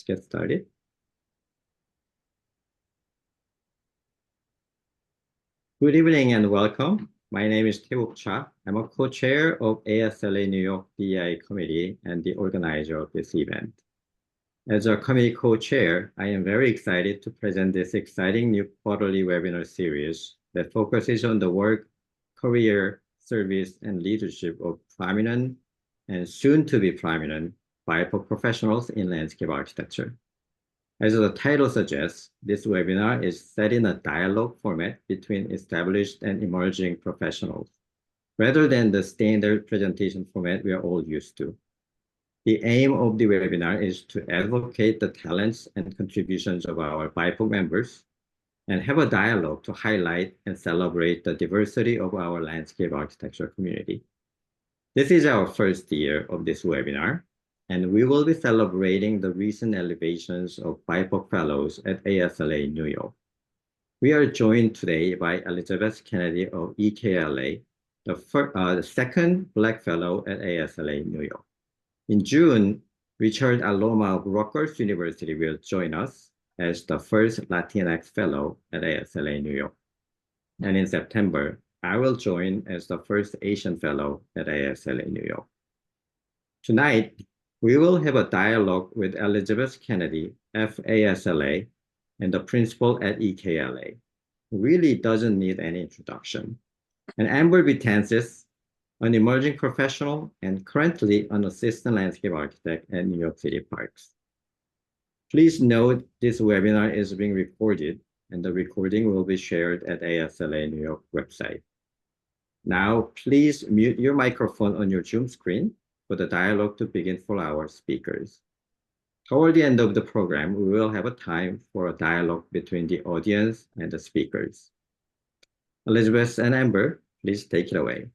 get started. Good evening and welcome. My name is Tae-wook Cha. I'm a co-chair of ASLA New York DEI committee and the organizer of this event. As a committee co-chair, I am very excited to present this exciting new quarterly webinar series that focuses on the work, career, service, and leadership of prominent and soon-to-be prominent BIPOC professionals in landscape architecture. As the title suggests, this webinar is set in a dialogue format between established and emerging professionals, rather than the standard presentation format we are all used to. The aim of the webinar is to advocate the talents and contributions of our BIPOC members and have a dialogue to highlight and celebrate the diversity of our landscape architecture community. This is our first year of this webinar, and we will be celebrating the recent elevations of BIPOC fellows at ASLA New York. We are joined today by Elizabeth Kennedy of EKLA, the second Black fellow at ASLA New York. In June, Richard Aloma of Rutgers University will join us as the first Latinx fellow at ASLA New York. And in September, I will join as the first Asian fellow at ASLA New York. Tonight, we will have a dialogue with Elizabeth Kennedy, FASLA, and the principal at EKLA, who really doesn't need any introduction, and Amber Betances, an emerging professional and currently an assistant landscape architect at New York City Parks. Please note this webinar is being recorded and the recording will be shared at ASLA New York website. Now, please mute your microphone on your Zoom screen for the dialogue to begin for our speakers. Toward the end of the program, we will have a time for a dialogue between the audience and the speakers. Elizabeth and Amber, please take it away.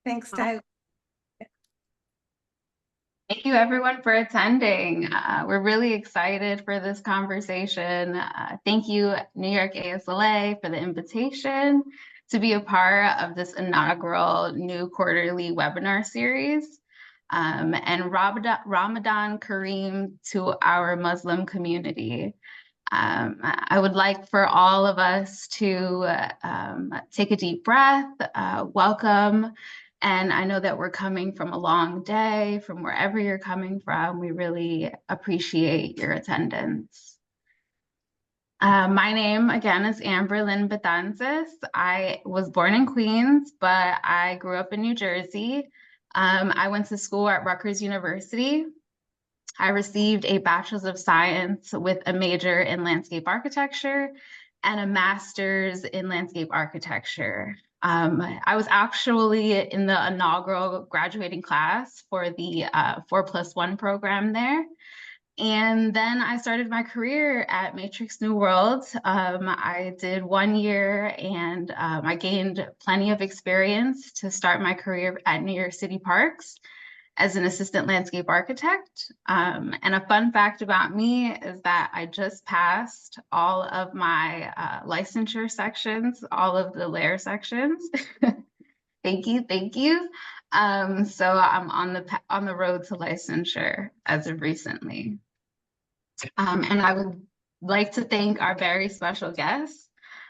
Thanks, Tae. Thank you everyone for attending. We're really excited for this conversation. Thank you, New York ASLA, for the invitation to be a part of this inaugural new quarterly webinar series. And Ramadan Kareem to our Muslim community. I would like for all of us to take a deep breath, welcome. And I know that we're coming from a long day, from wherever you're coming from. We really appreciate your attendance. My name, again, is Amber Lynn Betances. I was born in Queens, but I grew up in New Jersey. I went to school at Rutgers University. I received a Bachelor's of Science with a major in landscape architecture and a master's in landscape architecture. I was actually in the inaugural graduating class for the 4+1 program there. And then I started my career at Matrix New World. I did 1 year and I gained plenty of experience to start my career at New York City Parks as an assistant landscape architect. And a fun fact about me is that I just passed all of my licensure sections, all of the layer sections. Thank you, thank you. So I'm on the road to licensure as of recently. And I would like to thank our very special guest,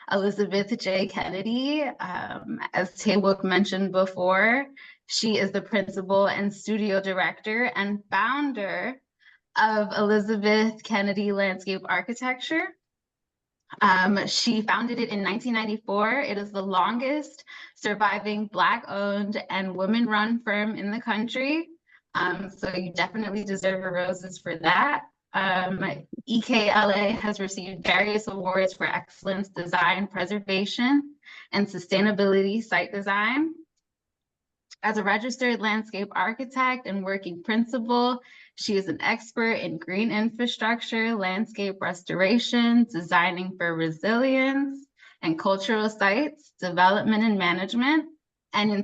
Elizabeth J. Kennedy. As Tae-wook mentioned before, she is the principal and studio director and founder of Elizabeth Kennedy Landscape Architecture. She founded it in 1994. It is the longest surviving Black-owned and women-run firm in the country. So you definitely deserve a roses for that. EKLA has received various awards for excellence, design, preservation, and sustainability site design. As a registered landscape architect and working principal, she is an expert in green infrastructure, landscape restoration, designing for resilience, and cultural sites, development and management. And in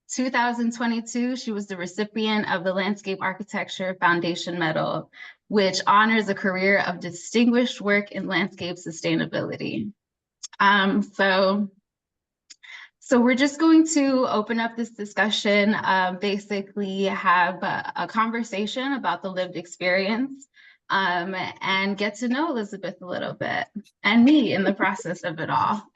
2022, she was the recipient of the Landscape Architecture Foundation Medal, which honors a career of distinguished work in landscape sustainability. So So we're just going to open up this discussion, basically have a conversation about the lived experience, and get to know Elizabeth a little bit, and me in the process of it all.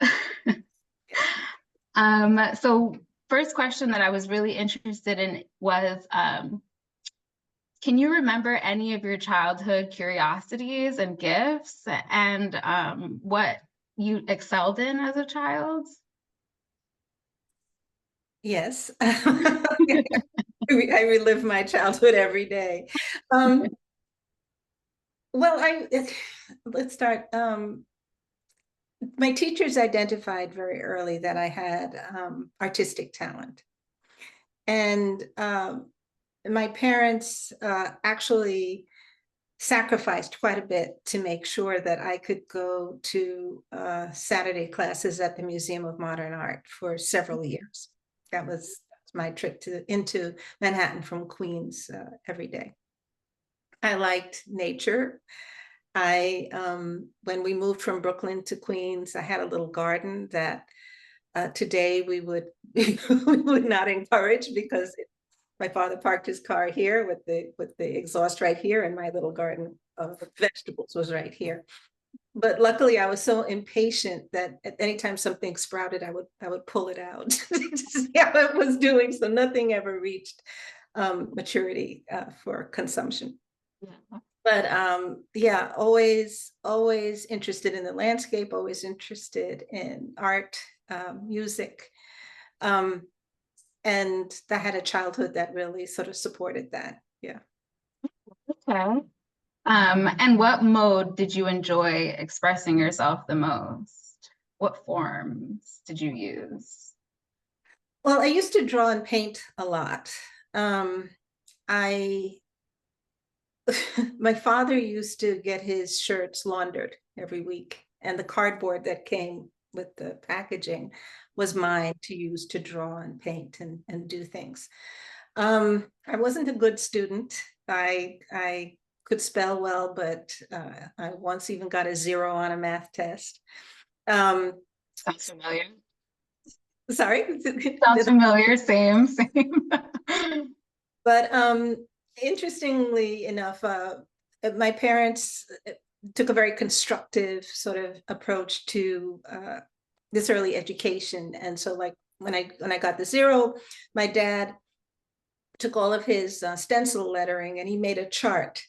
So first question that I was really interested in was, can you remember any of your childhood curiosities and gifts, and what you excelled in as a child? Yes, I relive my childhood every day. Well, let's start. My teachers identified very early that I had artistic talent. And my parents actually sacrificed quite a bit to make sure that I could go to Saturday classes at the Museum of Modern Art for several years. That was my trip into Manhattan from Queens every day. I liked nature. When we moved from Brooklyn to Queens, I had a little garden that today we would not encourage, because my father parked his car here with the exhaust right here, and my little garden of vegetables was right here. But luckily, I was so impatient that at any time something sprouted, I would pull it out to see how it was doing. So nothing ever reached maturity for consumption. Yeah. But yeah, always interested in the landscape, always interested in art, music. And I had a childhood that really sort of supported that. Yeah. Okay. And what mode did you enjoy expressing yourself the most? What forms did you use? Well, I used to draw and paint a lot. My father used to get his shirts laundered every week, and the cardboard that came with the packaging was mine to use to draw and paint and do things. I wasn't a good student. I could spell well, but I once even got a 0 on a math test. Sounds familiar. Sorry? Sounds familiar, same. But interestingly enough, my parents took a very constructive sort of approach to this early education. And so like when I got the 0, my dad took all of his stencil lettering and he made a chart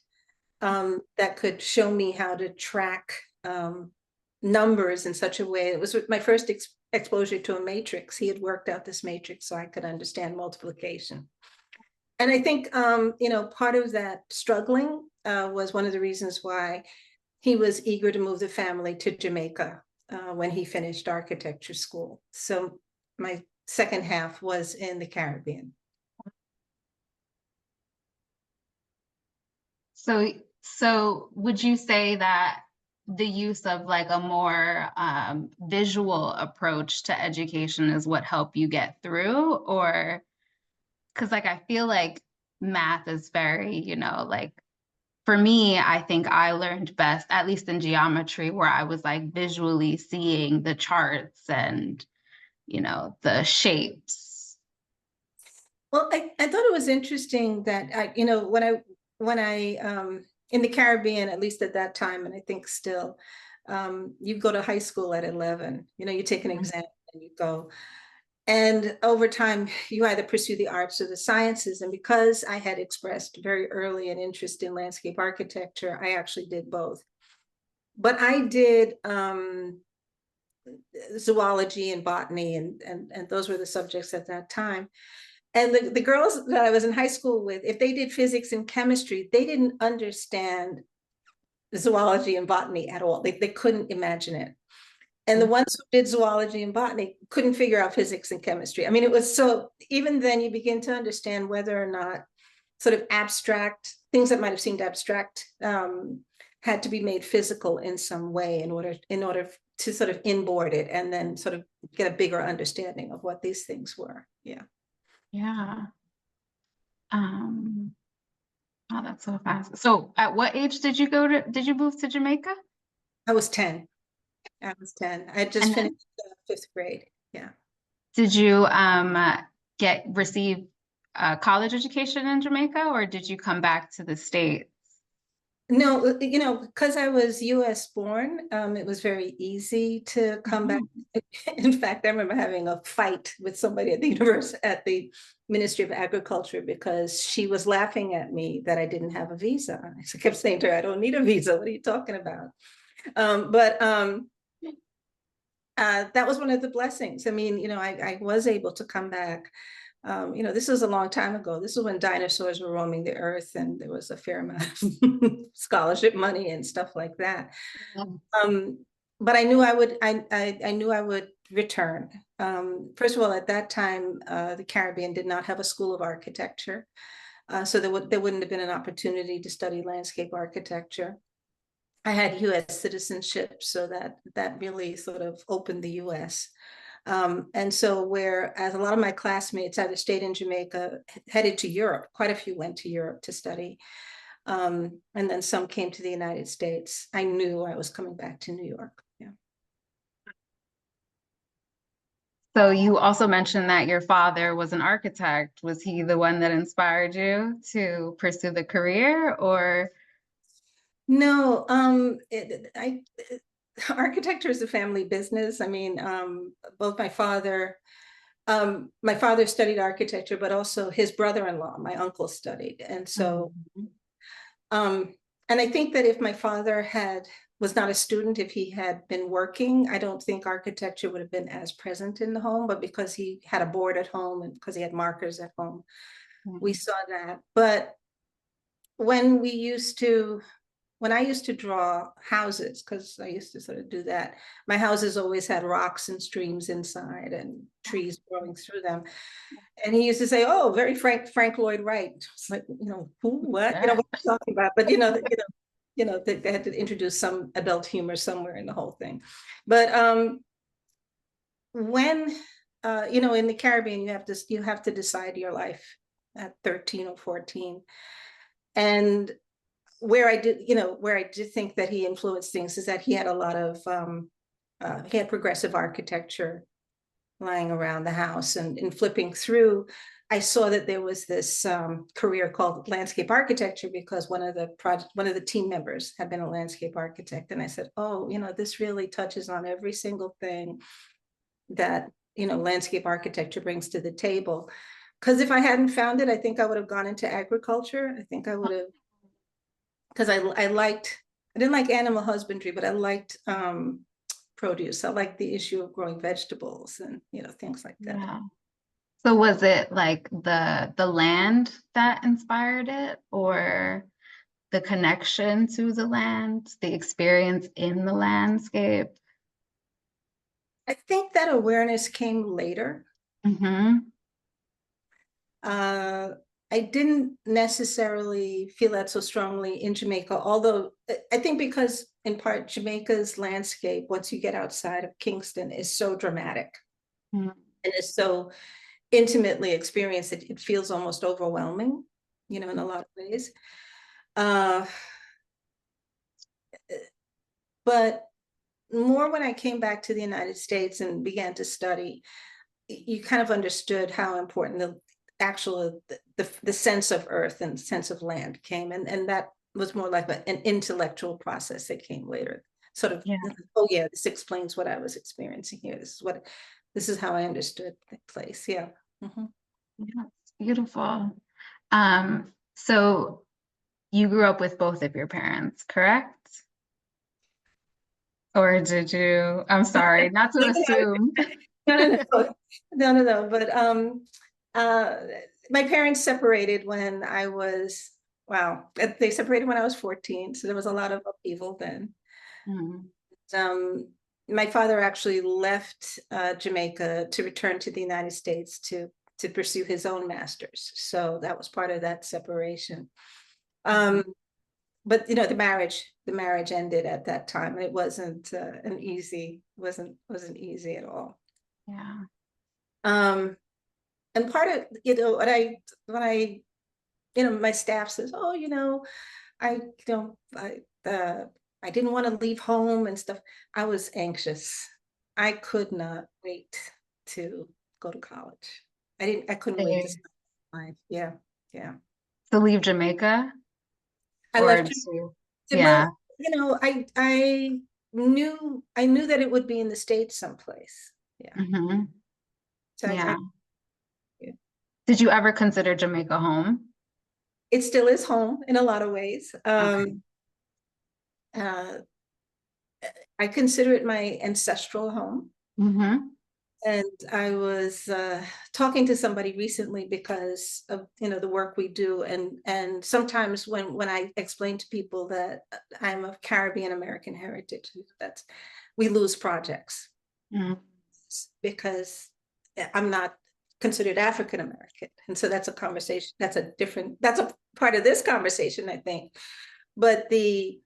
that could show me how to track numbers in such a way. It was my first exposure to a matrix. He had worked out this matrix so I could understand multiplication. And I think, you know, part of that struggling was one of the reasons why he was eager to move the family to Jamaica when he finished architecture school. So my second half was in the Caribbean. So would you say that the use of like a more visual approach to education is what helped you get through? Or because like I feel like math is very, you know, like for me, I think I learned best, at least in geometry, where I was like visually seeing the charts and, you know, the shapes. Well, I thought it was interesting that you know, when I in the Caribbean, at least at that time, and I think still, you go to high school at 11, you know, you take an exam and you go. And over time, you either pursue the arts or the sciences. And because I had expressed very early an interest in landscape architecture, I actually did both. But I did zoology and botany, and those were the subjects at that time. And the girls that I was in high school with, if they did physics and chemistry, they didn't understand zoology and botany at all. They couldn't imagine it. And the ones who did zoology and botany couldn't figure out physics and chemistry. I mean, it was so, even then you begin to understand whether or not sort of abstract, things that might have seemed abstract had to be made physical in some way in order to sort of inboard it and then sort of get a bigger understanding of what these things were. Yeah. Yeah. Oh, that's so fast. So at what age did you move to Jamaica? I was 10. I was 10. I had just finished 5th grade. Yeah. Did you receive a college education in Jamaica, or did you come back to the States? No, because I was US born, it was very easy to come back. In fact, I remember having a fight with somebody at the Ministry of Agriculture, because she was laughing at me that I didn't have a visa. I kept saying to her, I don't need a visa. What are you talking about? That was one of the blessings. I mean, I was able to come back. This was a long time ago. This was when dinosaurs were roaming the earth and there was a fair amount of scholarship money and stuff like that. But I knew I would return. First of all, at that time, the Caribbean did not have a school of architecture. So there wouldn't have been an opportunity to study landscape architecture. I had US citizenship, so that really sort of opened the US. And so whereas a lot of my classmates either stayed in Jamaica, headed to Europe, quite a few went to Europe to study. And then some came to the United States. I knew I was coming back to New York. Yeah. So you also mentioned that your father was an architect. Was he the one that inspired you to pursue the career, or? No, architecture is a family business. I mean, both my father studied architecture, but also his brother-in-law, my uncle, studied. And so, and I think that if my father was not a student, if he had been working, I don't think architecture would have been as present in the home, but because he had a board at home and because he had markers at home, we saw that. But when I used to draw houses, because I used to sort of do that, my houses always had rocks and streams inside and trees growing through them. And he used to say, "Oh, very Frank Lloyd Wright." It's like, who, what, what are you talking about? But they had to introduce some adult humor somewhere in the whole thing. But when in the Caribbean, you have to decide your life at 13 or 14, and where I did think that he influenced things is that he had a lot of he had progressive architecture lying around the house, and in flipping through, I saw that there was this career called landscape architecture, because one of the team members had been a landscape architect, and I said, oh, this really touches on every single thing that landscape architecture brings to the table. Because if I hadn't found it, I think I would have gone into agriculture. I think I would have, because I didn't like animal husbandry, but I liked produce. I liked the issue of growing vegetables and things like that. Yeah. So was it like the land that inspired it, or the connection to the land, the experience in the landscape? I think that awareness came later. I didn't necessarily feel that so strongly in Jamaica, although I think because in part Jamaica's landscape, once you get outside of Kingston, is so dramatic and is so intimately experienced that it feels almost overwhelming, in a lot of ways. But more when I came back to the United States and began to study, you kind of understood how important the sense of earth and sense of land came, and that was more like an intellectual process that came later. Sort of, oh yeah, this explains what I was experiencing here. This is how I understood the place. Yeah. Yeah, beautiful. So you grew up with both of your parents, correct? Or did you? I'm sorry, not to assume. No. But my parents separated when I was, they separated when I was 14. So there was a lot of upheaval then. My father actually left Jamaica to return to the United States to pursue his own master's. So that was part of that separation. But the marriage ended at that time, and it wasn't wasn't easy at all. Yeah. And part of when I my staff says, oh, I didn't want to leave home and stuff. I was anxious. I could not wait to go to college. I couldn't wait to start life. Yeah, yeah. To leave Jamaica? I Or left. to, Well, you know, I knew that it would be in the States someplace. Yeah. Mm-hmm. So Yeah. yeah. Did you ever consider Jamaica home? It still is home in a lot of ways. Okay. I consider it my ancestral home. Mm-hmm. And I was talking to somebody recently because of, you know, the work we do, and sometimes when I explain to people that I'm of Caribbean American heritage, that's we lose projects because I'm not considered African American, and so that's a conversation. That's a part of this conversation, I think. But the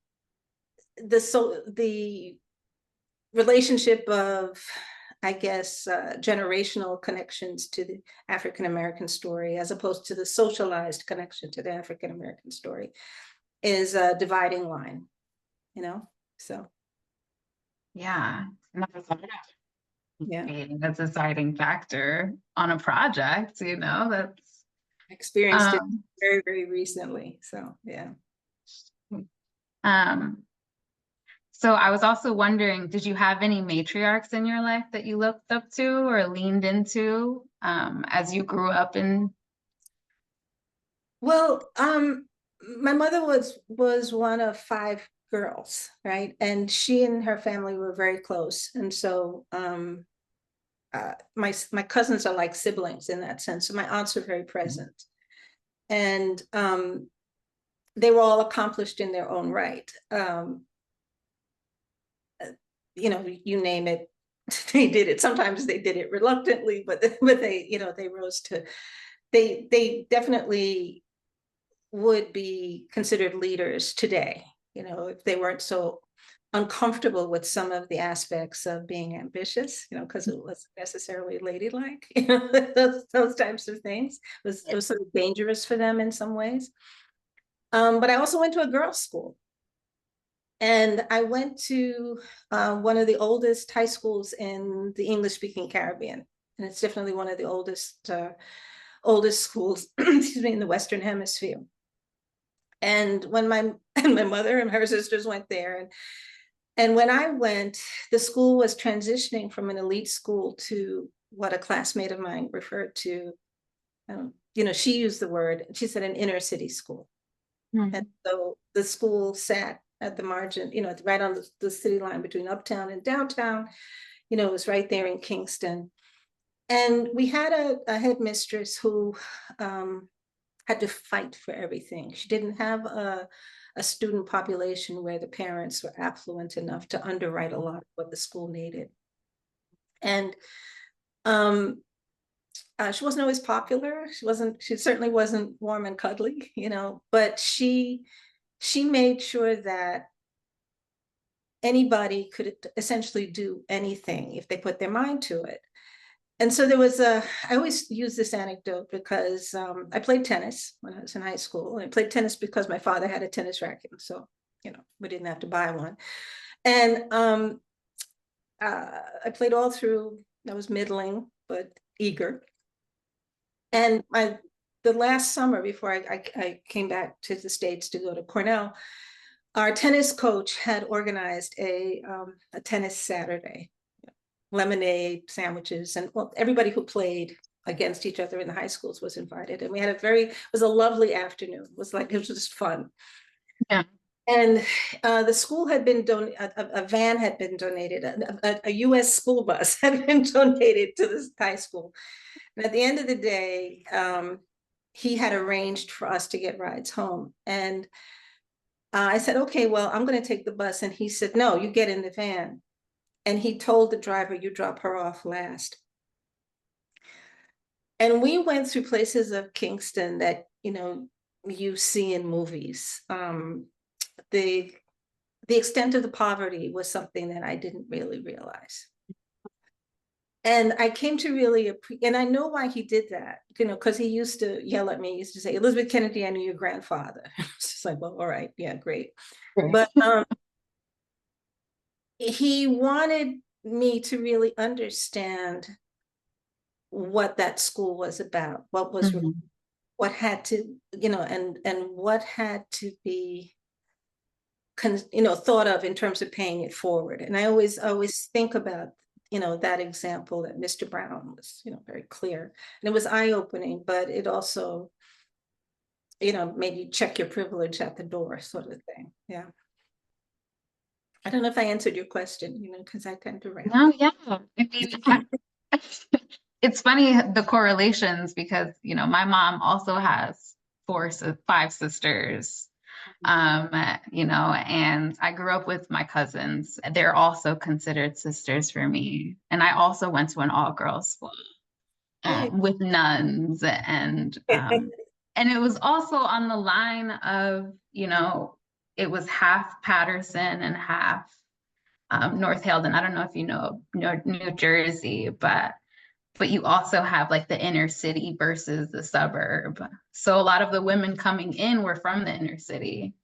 relationship of, I guess, generational connections to the African American story, as opposed to the socialized connection to the African American story, is a dividing line, you know? So. Yeah. Never thought of Yeah. being a deciding factor on a project, you know, that's. Experienced it very, very recently. So, yeah. So I was also wondering, did you have any matriarchs in your life that you looked up to or leaned into as you grew up in? Well, my mother was one of 5 girls, right? And she and her family were very close. And so my cousins are like siblings in that sense. So my aunts are very present. And they were all accomplished in their own right. You know, you name it, they did it. Sometimes they did it reluctantly, but they, you know, they rose to, they definitely would be considered leaders today, you know, if they weren't so uncomfortable with some of the aspects of being ambitious, you know, because it wasn't necessarily ladylike, you know, those types of things. It was sort of dangerous for them in some ways. But I also went to a girls' school. And I went to one of the oldest high schools in the English-speaking Caribbean. And it's definitely one of the oldest schools, excuse me, in the Western Hemisphere. And when my mother and her sisters went there, and when I went, the school was transitioning from an elite school to what a classmate of mine referred to. You know, she used the word, she said an inner city school. And so the school sat at the margin, you know, right on the city line between uptown and downtown. You know, it was right there in Kingston. And we had a headmistress who had to fight for everything. She didn't have a student population where the parents were affluent enough to underwrite a lot of what the school needed. And she wasn't always popular. She certainly wasn't warm and cuddly, you know, but she made sure that anybody could essentially do anything if they put their mind to it. And so there was I always use this anecdote because I played tennis when I was in high school. I played tennis because my father had a tennis racket. So, you know, we didn't have to buy one. And I played all through. I was middling, but eager. And the last summer before I came back to the States to go to Cornell, our tennis coach had organized a tennis Saturday, lemonade, sandwiches, and well, everybody who played against each other in the high schools was invited. And we had it was a lovely afternoon. It was just fun. Yeah. And the school had been a van had been donated, a US school bus had been donated to this high school. And at the end of the day, he had arranged for us to get rides home. And I said, okay, well, I'm going to take the bus. And he said, no, you get in the van. And he told the driver, you drop her off last. And we went through places of Kingston that, you know, you see in movies. The extent of the poverty was something that I didn't really realize. And I came to really appreciate, and I know why he did that, you know, because he used to yell at me, he used to say, Elizabeth Kennedy, I knew your grandfather. It's just like, well, all right, yeah, great. But he wanted me to really understand what that school was about, what was what had to, and what had to be thought of in terms of paying it forward. And I always think about, that example that Mr. Brown was, very clear. And it was eye-opening, but it also, made you check your privilege at the door, sort of thing. Yeah. I don't know if I answered your question, because I tend to ramble. No, yeah. I mean, it's funny, the correlations, because, my mom also has 5 sisters. And I grew up with my cousins. They're also considered sisters for me. And I also went to an all-girls school with nuns, and it was also on the line of, it was half Patterson and half North Haledon. I don't know if you know New Jersey, but you also have like the inner city versus the suburb. So a lot of the women coming in were from the inner city.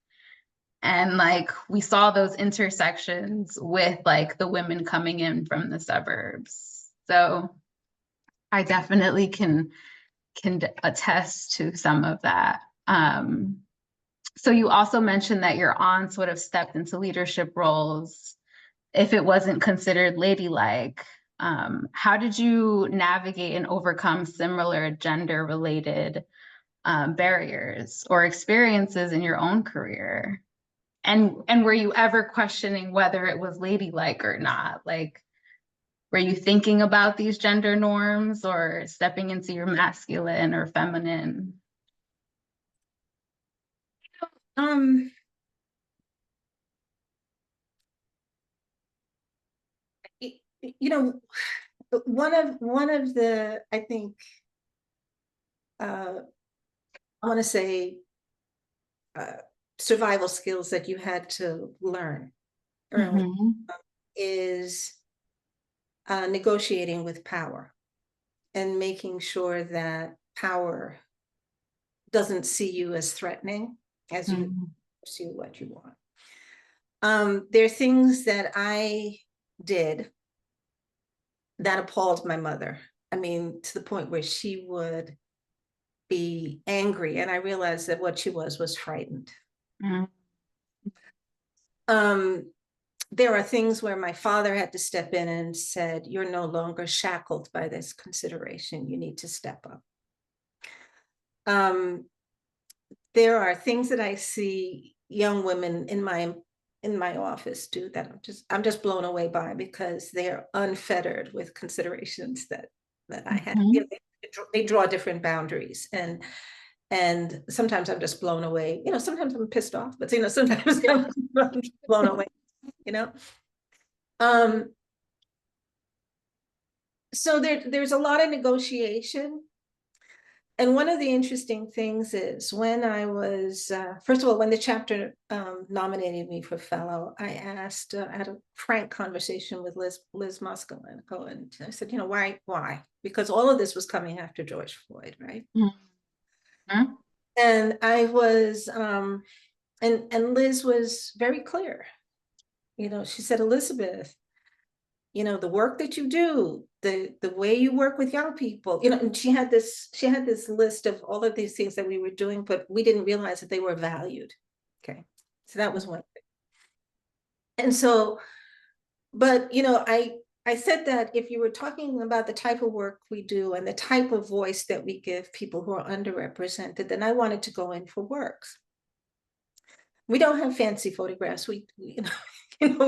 And like we saw those intersections with like the women coming in from the suburbs. So I definitely can attest to some of that. So you also mentioned that your aunt sort of stepped into leadership roles if it wasn't considered ladylike. How did you navigate and overcome similar gender-related barriers or experiences in your own career? And were you ever questioning whether it was ladylike or not? Like, were you thinking about these gender norms or stepping into your masculine or feminine? One of the, I think, I want to say, survival skills that you had to learn early is negotiating with power and making sure that power doesn't see you as threatening as you pursue what you want. There are things that I did that appalled my mother. I mean, to the point where she would be angry, and I realized that what she was frightened. There are things where my father had to step in and said, "You're no longer shackled by this consideration. You need to step up." There are things that I see young women in my office do that I'm just blown away by, because they're unfettered with considerations that I had. They draw different boundaries, and sometimes I'm just blown away. Sometimes I'm pissed off, but sometimes I'm blown away. So there's a lot of negotiation. And one of the interesting things is when I was, first of all, when the chapter nominated me for fellow, I asked, I had a frank conversation with Liz Moskalenko, and I said, why? Because all of this was coming after George Floyd, right? And I was, and Liz was very clear. She said, "Elizabeth, the work that you do, the way you work with young people," and she had this list of all of these things that we were doing, but we didn't realize that they were valued. Okay. So that was one thing. And so, but, I said that if you were talking about the type of work we do and the type of voice that we give people who are underrepresented, then I wanted to go in for works. We don't have fancy photographs. We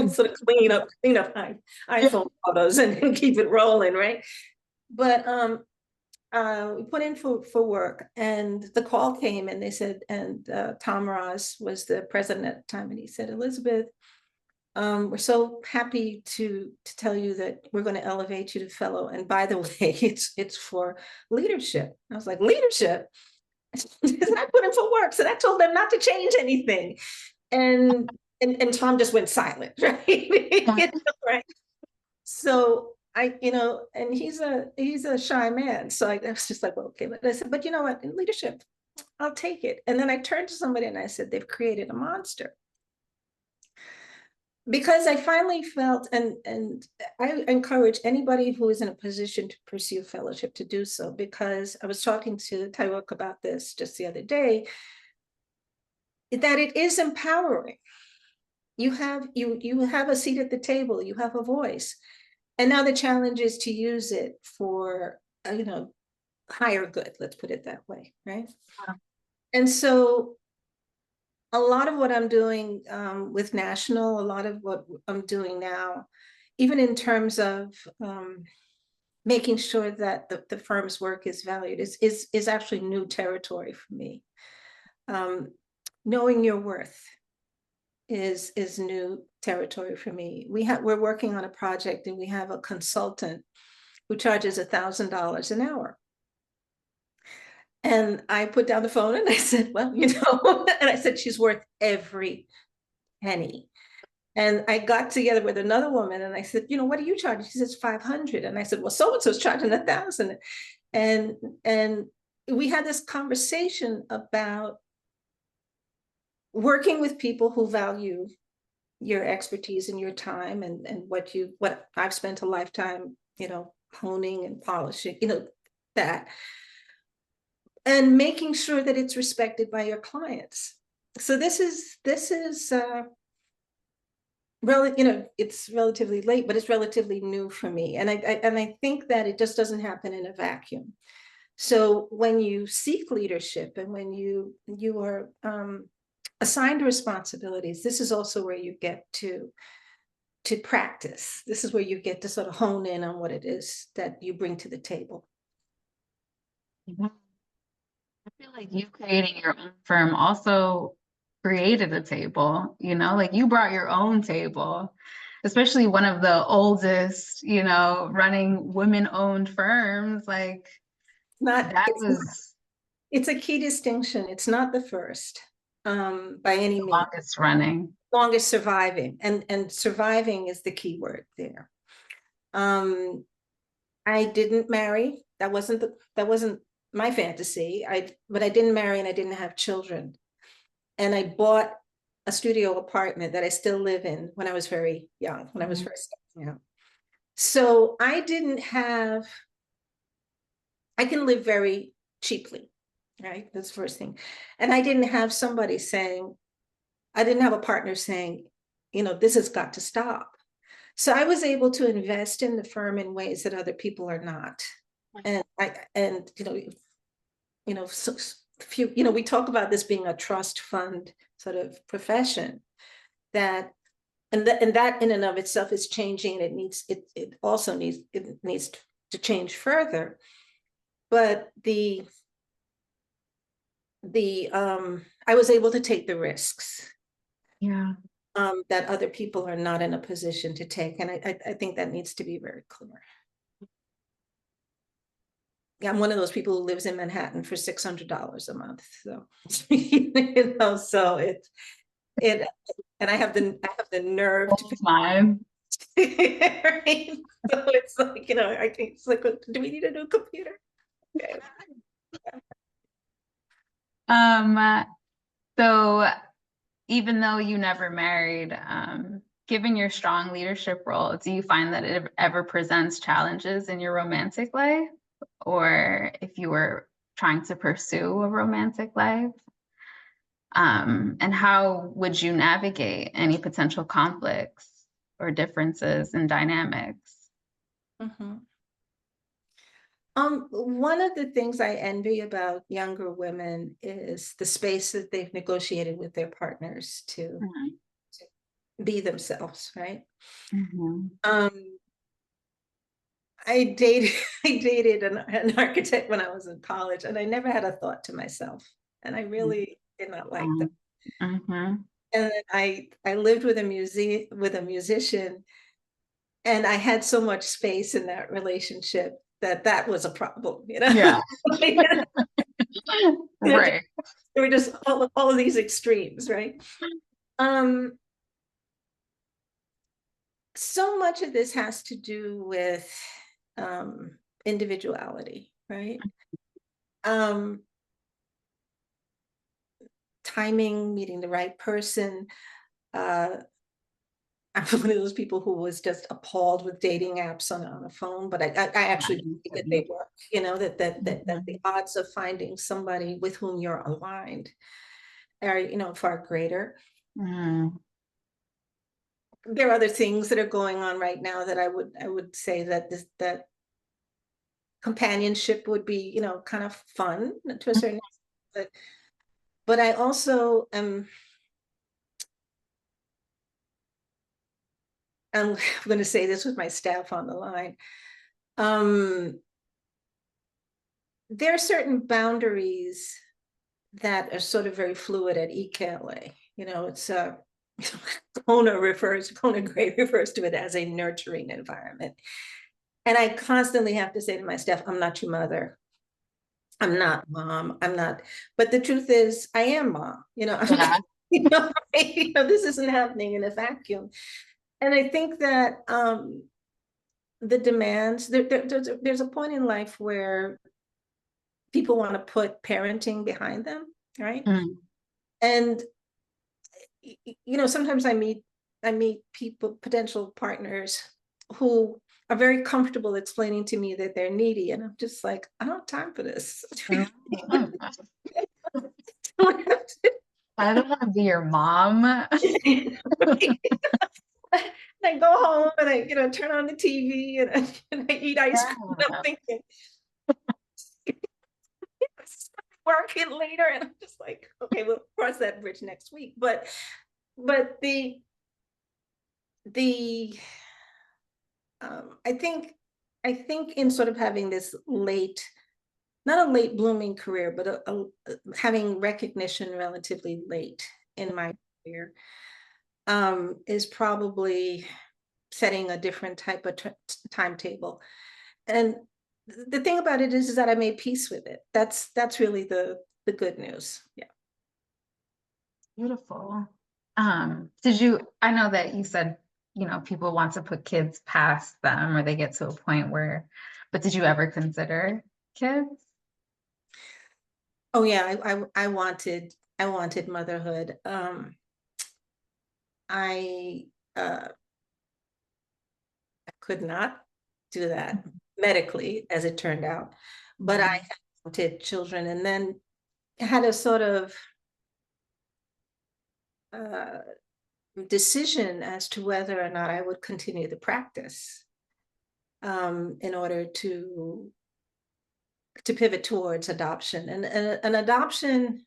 sort of clean up iPhone photos and keep it rolling, right? But we put in for work, and the call came, and they said, and Tom Ross was the president at the time, and he said, "Elizabeth, we're so happy to tell you that we're going to elevate you to fellow. And by the way, it's for leadership." I was like, "Leadership?" I put in for work, so I told them not to change anything, and Tom just went silent, right? Right. So and he's a shy man, so I was just like, well, okay. But I said, "But you know what? In leadership, I'll take it." And then I turned to somebody and I said, "They've created a monster." because I finally felt, and I encourage anybody who is in a position to pursue fellowship to do so, because I was talking to Taiwook about this just the other day, that it is empowering. You have a seat at the table, you have a voice. And now the challenge is to use it for, higher good, let's put it that way, right? Wow. And so a lot of what I'm doing with National, a lot of what I'm doing now, even in terms of making sure that the firm's work is valued, is actually new territory for me. Knowing your worth is new territory for me. We're working on a project, and we have a consultant who charges $1,000 an hour. And I put down the phone and I said, well, and I said, she's worth every penny. And I got together with another woman and I said, what do you charge? She says 500. And I said, well, so-and-so's charging 1,000. And we had this conversation about working with people who value your expertise and your time and what I've spent a lifetime, honing and polishing, that. And making sure that it's respected by your clients. So this is it's relatively late, but it's relatively new for me. And I think that it just doesn't happen in a vacuum. So when you seek leadership and when you are assigned responsibilities, this is also where you get to practice. This is where you get to sort of hone in on what it is that you bring to the table. Mm-hmm. I feel like you creating your own firm also created a table, like you brought your own table, especially one of the oldest, running women-owned firms. Like it's a key distinction. It's not the first by any means. Longest running. Longest surviving. And surviving is the key word there. I didn't marry. That wasn't my fantasy. But I didn't marry and I didn't have children. And I bought a studio apartment that I still live in when I was very young, when I was first starting out. So I can live very cheaply, right? That's the first thing. And I didn't have somebody saying, I didn't have a partner saying, this has got to stop. So I was able to invest in the firm in ways that other people are not. And we talk about this being a trust fund sort of profession, that in and of itself is changing. It also needs to change further. But I was able to take the risks. Yeah. That other people are not in a position to take. And I think that needs to be very clear. Yeah, I'm one of those people who lives in Manhattan for $600 a month. So, so and I have the nerve to mine. Right? So it's like, it's like, do we need a new computer? Okay. So even though you never married, given your strong leadership role, do you find that it ever presents challenges in your romantic life? Or if you were trying to pursue a romantic life? And how would you navigate any potential conflicts or differences in dynamics? Mm-hmm. One of the things I envy about younger women is the space that they've negotiated with their partners to be themselves, right? I dated an architect when I was in college, and I never had a thought to myself, and I really did not like them. And then I lived with a musician, and I had so much space in that relationship that was a problem, Yeah. Right. There were just all of these extremes, right? So much of this has to do with individuality, right? Timing, meeting the right person. I'm I'm one of those people who was just appalled with dating apps on a phone, but I actually do think that they work, you know, that the odds of finding somebody with whom you're aligned are, you know, far greater. Mm. There are other things that are going on right now that I would say that that companionship would be, you know, kind of fun to a certain extent, but I also am. I'm going to say this with my staff on the line. There are certain boundaries that are sort of very fluid at EKLA. You know, it's Kona Gray refers to it as a nurturing environment. And I constantly have to say to my staff, I'm not your mother. I'm not mom. I'm not. But the truth is, I am mom. You know, you know, this isn't happening in a vacuum. And I think that the demands, there's a point in life where people want to put parenting behind them, right? Mm. And you know, sometimes I meet people, potential partners, who are very comfortable explaining to me that they're needy, and I'm just like, I don't have time for this. I don't want to be your mom. I go home and I, you know, turn on the TV and I eat ice cream. And I'm thinking, working later, and I'm just like, okay, we'll cross that bridge next week. But the I think in sort of having this late, not a late blooming career, but having recognition relatively late in my career, is probably setting a different type of timetable. And the thing about it is that I made peace with it. That's really the good news. Yeah. Beautiful. Did you, I know that you said, you know, people want to put kids past them, or they get to a point where, but did you ever consider kids? Oh yeah, I wanted motherhood. I could not do that medically, as it turned out, but I wanted children, and then had a sort of decision as to whether or not I would continue the practice, in order to pivot towards adoption. And an adoption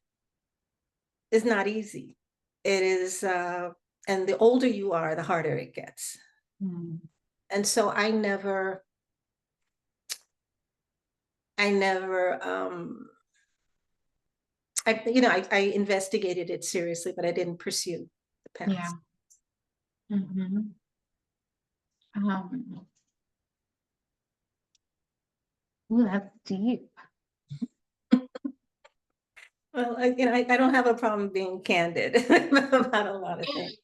is not easy. It is, and the older you are, the harder it gets. Mm. And so I never I investigated it seriously, but I didn't pursue the path. Yeah. Mm-hmm. Ooh, that's deep. Well, I don't have a problem being candid about a lot of things.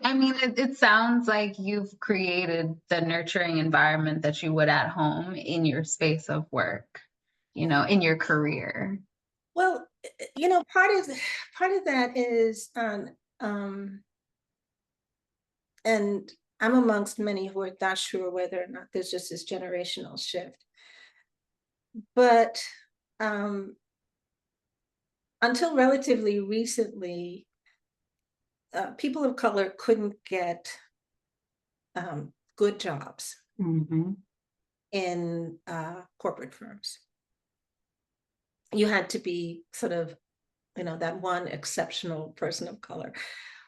I mean, it sounds like you've created the nurturing environment that you would at home in your space of work, you know, in your career. Well, you know, part of that is, and I'm amongst many who are not sure whether or not there's just this generational shift. But until relatively recently, people of color couldn't get good jobs in corporate firms. You had to be sort of, you know, that one exceptional person of color.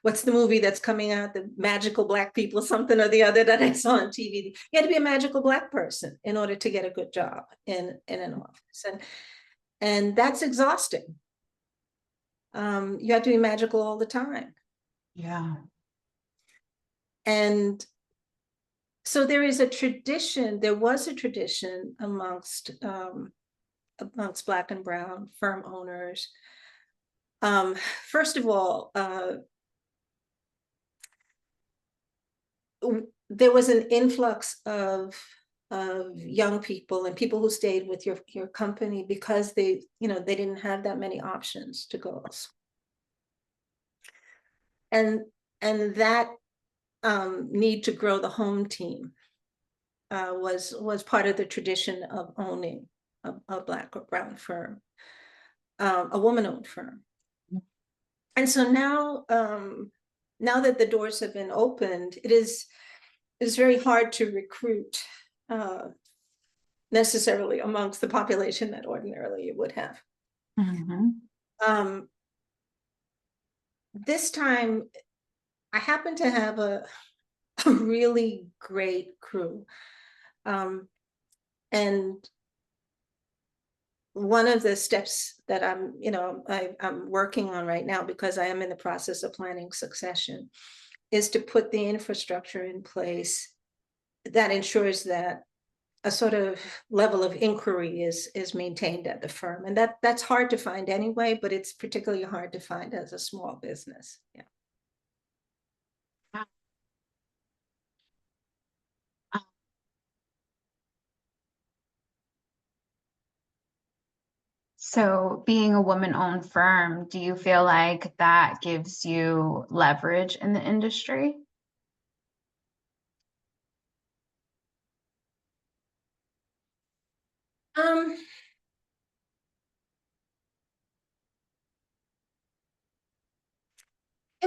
What's the movie that's coming out? The Magical Black People, something or the other, that I saw on TV. You had to be a magical Black person in order to get a good job in an office, and that's exhausting. You have to be magical all the time. Yeah. And so there was a tradition amongst Black and brown firm owners. First of all, there was an influx of young people and people who stayed with your company because they didn't have that many options to go elsewhere. And that need to grow the home team was part of the tradition of owning a Black or brown firm, a woman-owned firm. And so now, now that the doors have been opened, it's very hard to recruit necessarily amongst the population that ordinarily you would have. This time, I happen to have a really great crew. And one of the steps that I'm working on right now, because I am in the process of planning succession, is to put the infrastructure in place that ensures that a sort of level of inquiry is maintained at the firm. And that's hard to find anyway, but it's particularly hard to find as a small business. Yeah. So being a woman-owned firm, do you feel like that gives you leverage in the industry? I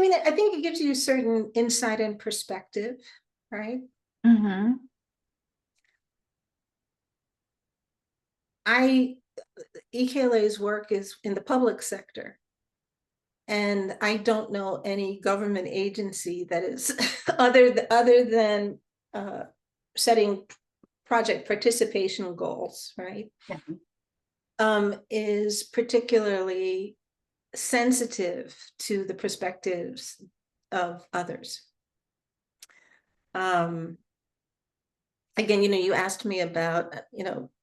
mean, I think it gives you a certain insight and perspective, right? EKLA's work is in the public sector. And I don't know any government agency that is other than setting project participation goals, right? Yeah. Is particularly sensitive to the perspectives of others. Again, you asked me about,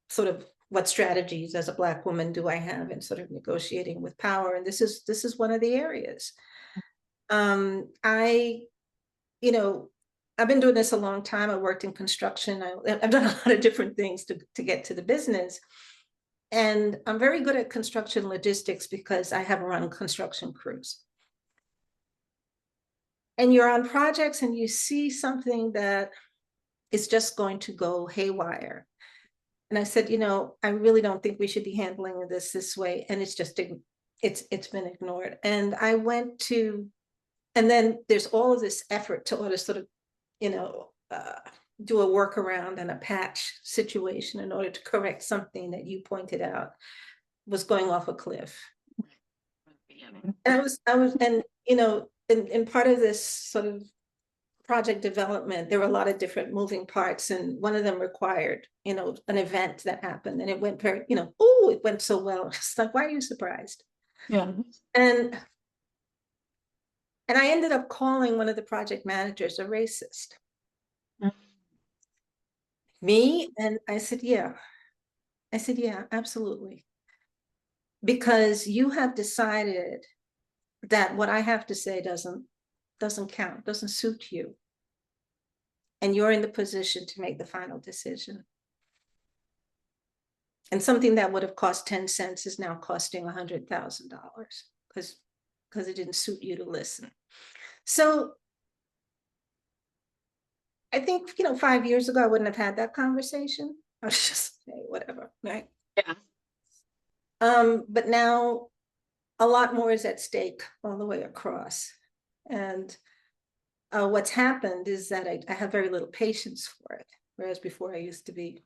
sort of what strategies as a Black woman do I have in sort of negotiating with power, and this is one of the areas. I've been doing this a long time. I worked in construction. I've done a lot of different things to get to the business. And I'm very good at construction logistics because I have run construction crews. And you're on projects and you see something that is just going to go haywire. And I said, I really don't think we should be handling this way. And it's been ignored. And I went to, and then there's all of this effort to sort of, do a workaround and a patch situation in order to correct something that you pointed out was going off a cliff. And in part of this sort of project development, there were a lot of different moving parts, and one of them required, an event that happened, and it went very, it went so well. It's like, why are you surprised? Yeah. And I ended up calling one of the project managers a racist. Me? And I said, yeah, absolutely. Because you have decided that what I have to say doesn't count, doesn't suit you. And you're in the position to make the final decision. And something that would have cost 10 cents is now costing $100,000 because it didn't suit you to listen. So I think, 5 years ago, I wouldn't have had that conversation. I was just, hey, whatever, right? Yeah. But now a lot more is at stake all the way across. And what's happened is that I have very little patience for it, whereas before I used to be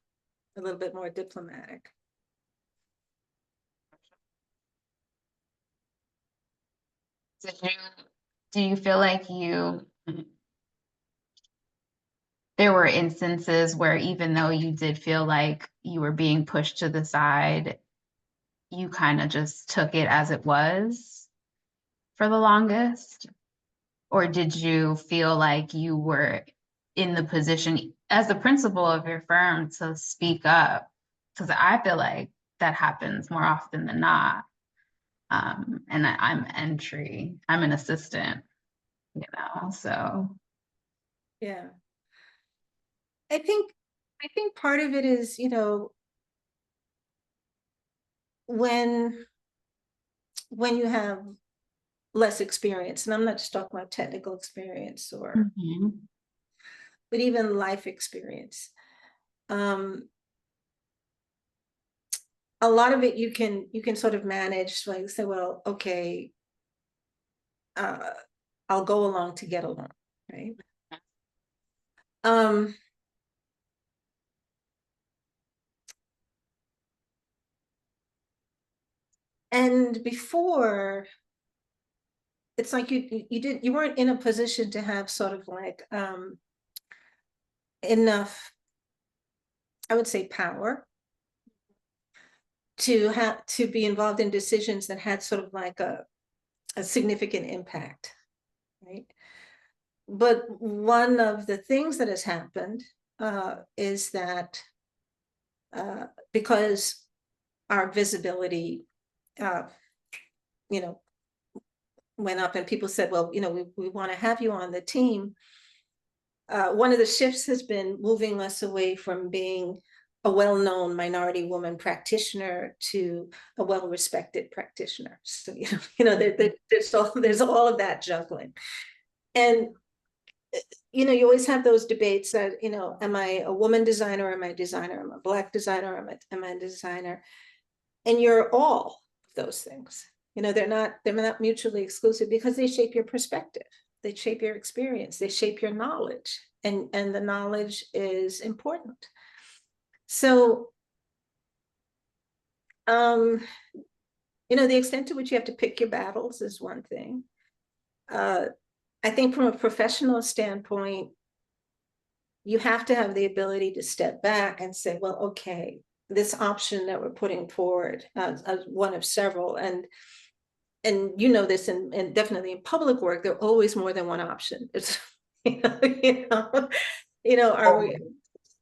a little bit more diplomatic. Do you feel like there were instances where even though you did feel like you were being pushed to the side, you kind of just took it as it was for the longest? Or did you feel like you were in the position as the principal of your firm to speak up? Because I feel like that happens more often than not. And I'm an assistant, so. Yeah. I think part of it is, when you have less experience, and I'm not just talking about technical experience or, but even life experience. A lot of it you can sort of manage, like say, well, okay, I'll go along to get along, right? And before, it's like you weren't in a position to have sort of like enough, I would say, power to be involved in decisions that had sort of like a significant impact, right? But one of the things that has happened is that because our visibility, you know, went up and people said, well, you know, we want to have you on the team. One of the shifts has been moving us away from being a well-known minority woman practitioner to a well-respected practitioner. So, you know, there's all of that juggling. And, you know, you always have those debates that, you know, am I a woman designer, or am I a designer? Am I a Black designer, or am I a designer? And you're all of those things. You know, they're not mutually exclusive, because they shape your perspective, they shape your experience, they shape your knowledge, and the knowledge is important. So, you know, the extent to which you have to pick your battles is one thing. I think from a professional standpoint, you have to have the ability to step back and say, well, okay, this option that we're putting forward as one of several, and you know this, and definitely in public work, there are always more than one option. It's, you know, are we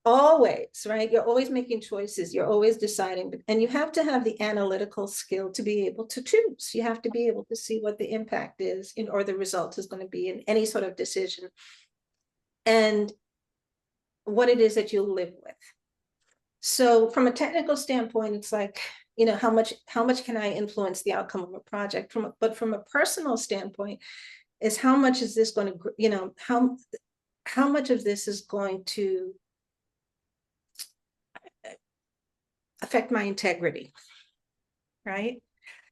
always, right? You're always making choices, you're always deciding, and you have to have the analytical skill to be able to choose. You have to be able to see what the impact is or the result is going to be in any sort of decision, and what it is that you'll live with. So from a technical standpoint, it's like, you know, how much can I influence the outcome of a project? But from a personal standpoint, is how much is this going to, you know, how much of this is going to affect my integrity, right?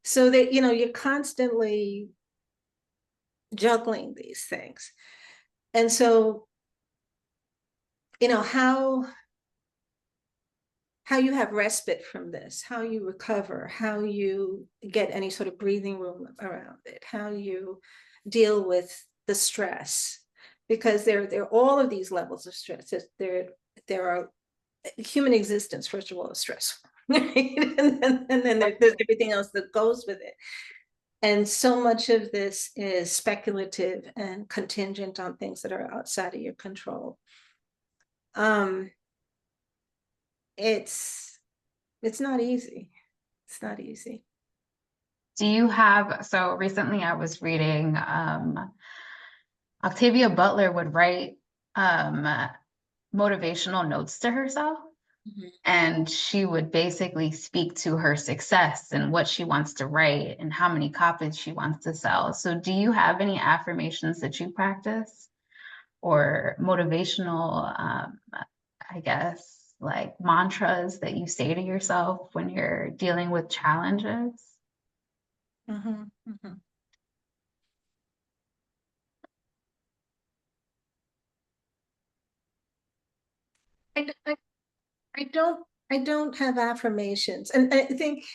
So that, you know, you're constantly juggling these things. And so, you know, how you have respite from this, how you recover, how you get any sort of breathing room around it, how you deal with the stress, because there are all of these levels of stress. There are human existence, first of all, is stressful, right? and then there's everything else that goes with it. And so much of this is speculative and contingent on things that are outside of your control. It's not easy. It's not easy. Do you have, so recently I was reading, Octavia Butler would write motivational notes to herself. And she would basically speak to her success and what she wants to write and how many copies she wants to sell. So do you have any affirmations that you practice, or motivational, I guess, like mantras that you say to yourself when you're dealing with challenges? I don't have affirmations, and I think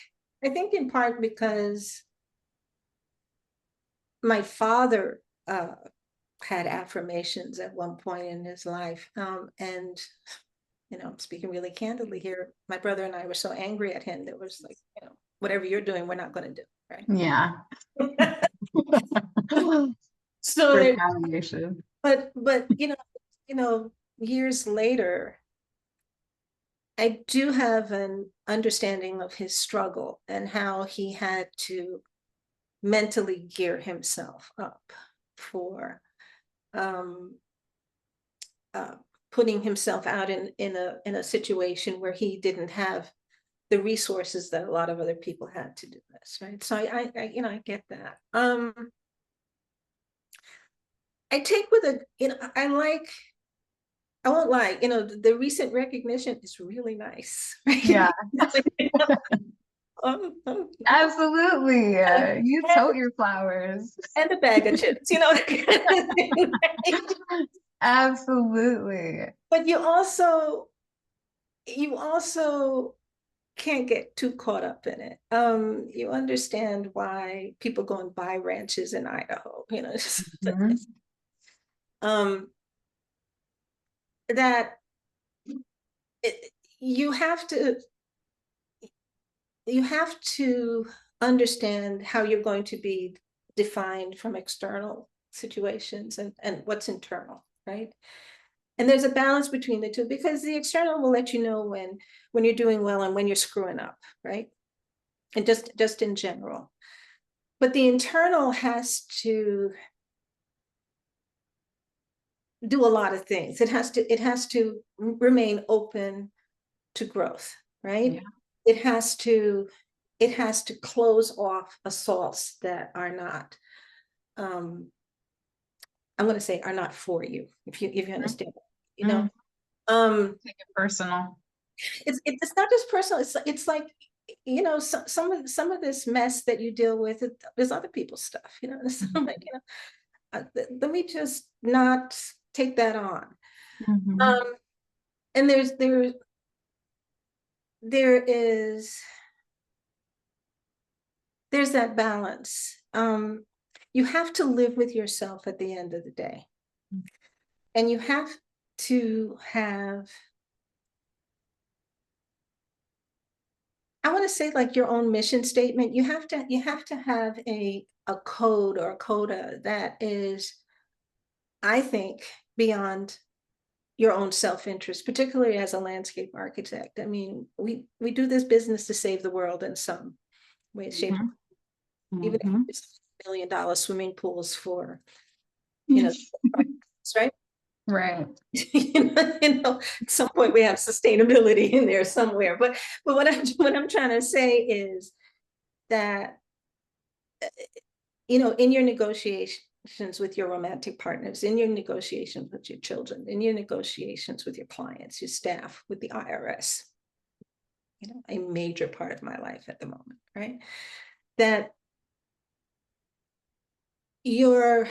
in part because my father had affirmations at one point in his life, and you know, I'm speaking really candidly here, my brother and I were so angry at him that was like, you know, whatever you're doing, we're not going to do, right? Yeah. So retaliation. But you know, years later, I do have an understanding of his struggle and how he had to mentally gear himself up for putting himself out in a situation where he didn't have the resources that a lot of other people had to do this, right? So I you know, I get that. I take with a, I won't lie, the recent recognition is really nice. Right? Yeah. Oh, Absolutely. You tote your flowers. and a bag of chips, Absolutely. But you also can't get too caught up in it. You understand why people go and buy ranches in Idaho, that you have to understand how you're going to be defined from external situations and what's internal, right? And there's a balance between the two, because the external will let you know when you're doing well and when you're screwing up, right? And just in general. But the internal has to do a lot of things. It has to remain open to growth, right? Yeah. It has to close off assaults that are not, I'm going to say, are not for you, if you understand, Take it personal. It's not just personal. It's like, some of this mess that you deal with, there's other people's stuff, so I'm like, let me just not take that on. And there's that balance. You have to live with yourself at the end of the day. And you have to have, I want to say, like, your own mission statement. You have to have a code or a coda that is, I think, beyond your own self-interest, particularly as a landscape architect. I mean, we do this business to save the world in some way, shape, even if it's $1 million swimming pools for, right? Right. At some point we have sustainability in there somewhere. But what I'm trying to say is that, in your negotiations with your romantic partners, in your negotiations with your children, in your negotiations with your clients, your staff, with the IRS, a major part of my life at the moment, right? That your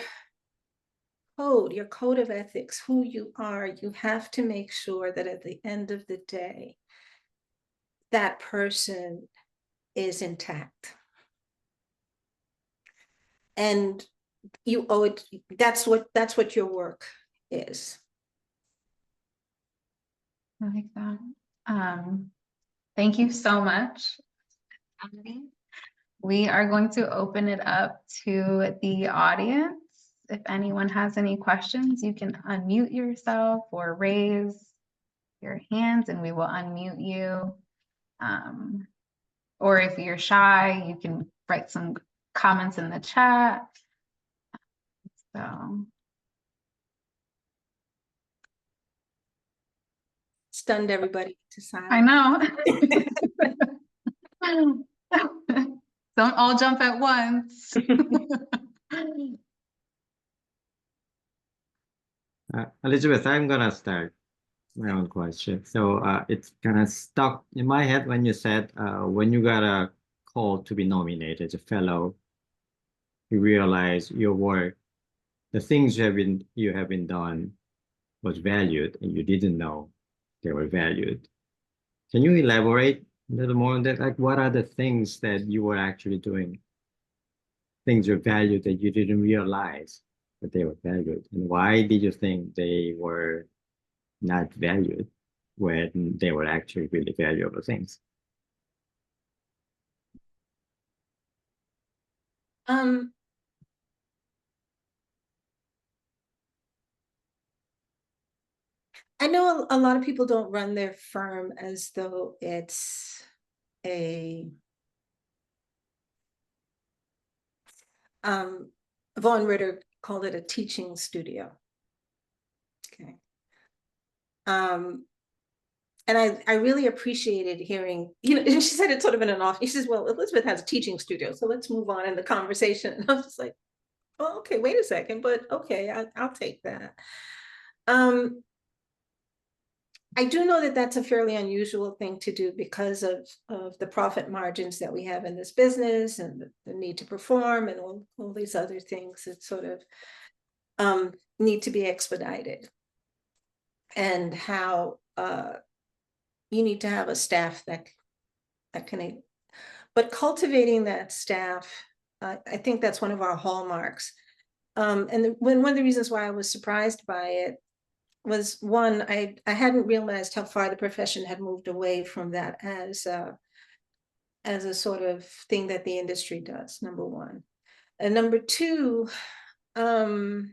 code of ethics, who you are, you have to make sure that at the end of the day, that person is intact. And you owe it. That's what your work is. I like that. Thank you so much. We are going to open it up to the audience. If anyone has any questions, you can unmute yourself or raise your hands and we will unmute you. Or if you're shy, you can write some comments in the chat. So. Stunned everybody to silence. I know. Don't all jump at once. Elizabeth, I'm gonna start my own question. So it's kind of stuck in my head when you said when you got a call to be nominated as a fellow, you realize your work, the things you have been done was valued and you didn't know they were valued. Can you elaborate a little more on that? Like, what are the things that you were actually doing? Things you valued that you didn't realize that they were valued, and why did you think they were not valued when they were actually really valuable things? I know a lot of people don't run their firm as though it's a Vaughn Ritter called it a teaching studio. Okay. And I really appreciated hearing, and she said it sort of in an off. She says, well, Elizabeth has a teaching studio, so let's move on in the conversation. And I was just like, oh, okay, wait a second, but okay, I'll take that. I do know that that's a fairly unusual thing to do because of the profit margins that we have in this business and the need to perform and all these other things that sort of need to be expedited. And how you need to have a staff that can, but cultivating that staff, I think that's one of our hallmarks. And one of the reasons why I was surprised by it was, one, I hadn't realized how far the profession had moved away from that as a sort of thing that the industry does, number one. And number two, it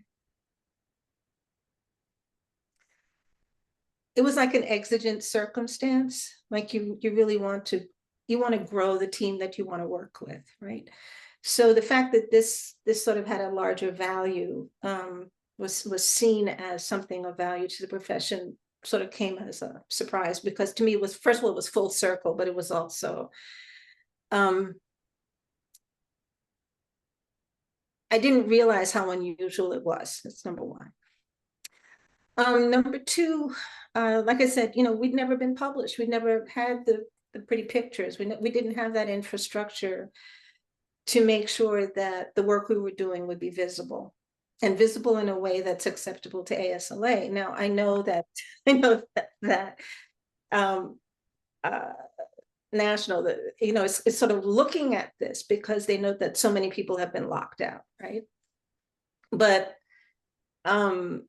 was like an exigent circumstance. Like you really want to grow the team that you want to work with, right? So the fact that this sort of had a larger value was seen as something of value to the profession sort of came as a surprise, because to me it was, first of all, it was full circle, but it was also I didn't realize how unusual it was. That's number one. Number two, like I said, we'd never been published. We'd never had the pretty pictures. We didn't have that infrastructure to make sure that the work we were doing would be visible, and visible in a way that's acceptable to ASLA. Now, I know that national, it's sort of looking at this because they know that so many people have been locked out, right? But I'm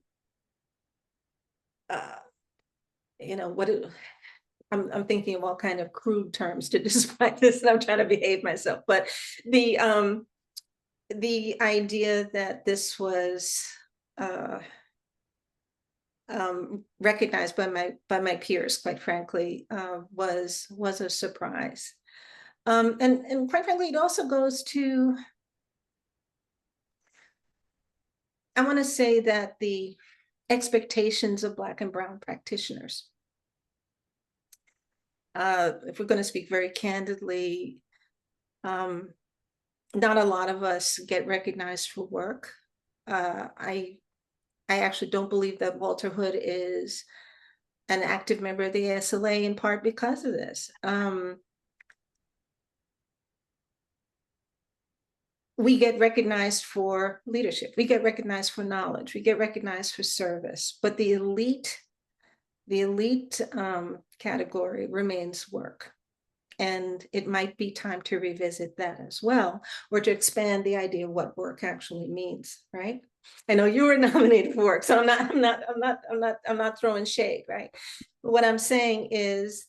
thinking of all kind of crude terms to describe this, and I'm trying to behave myself. But the idea that this was recognized by my peers, quite frankly, was a surprise. And quite frankly, it also goes to, I want to say that the expectations of Black and Brown practitioners, if we're going to speak very candidly, not a lot of us get recognized for work. I actually don't believe that Walter Hood is an active member of the ASLA, in part because of this. We get recognized for leadership, we get recognized for knowledge, we get recognized for service, but the elite category remains work. And it might be time to revisit that as well, or to expand the idea of what work actually means, right? I know you were nominated for work, so I'm not throwing shade, right? But what I'm saying is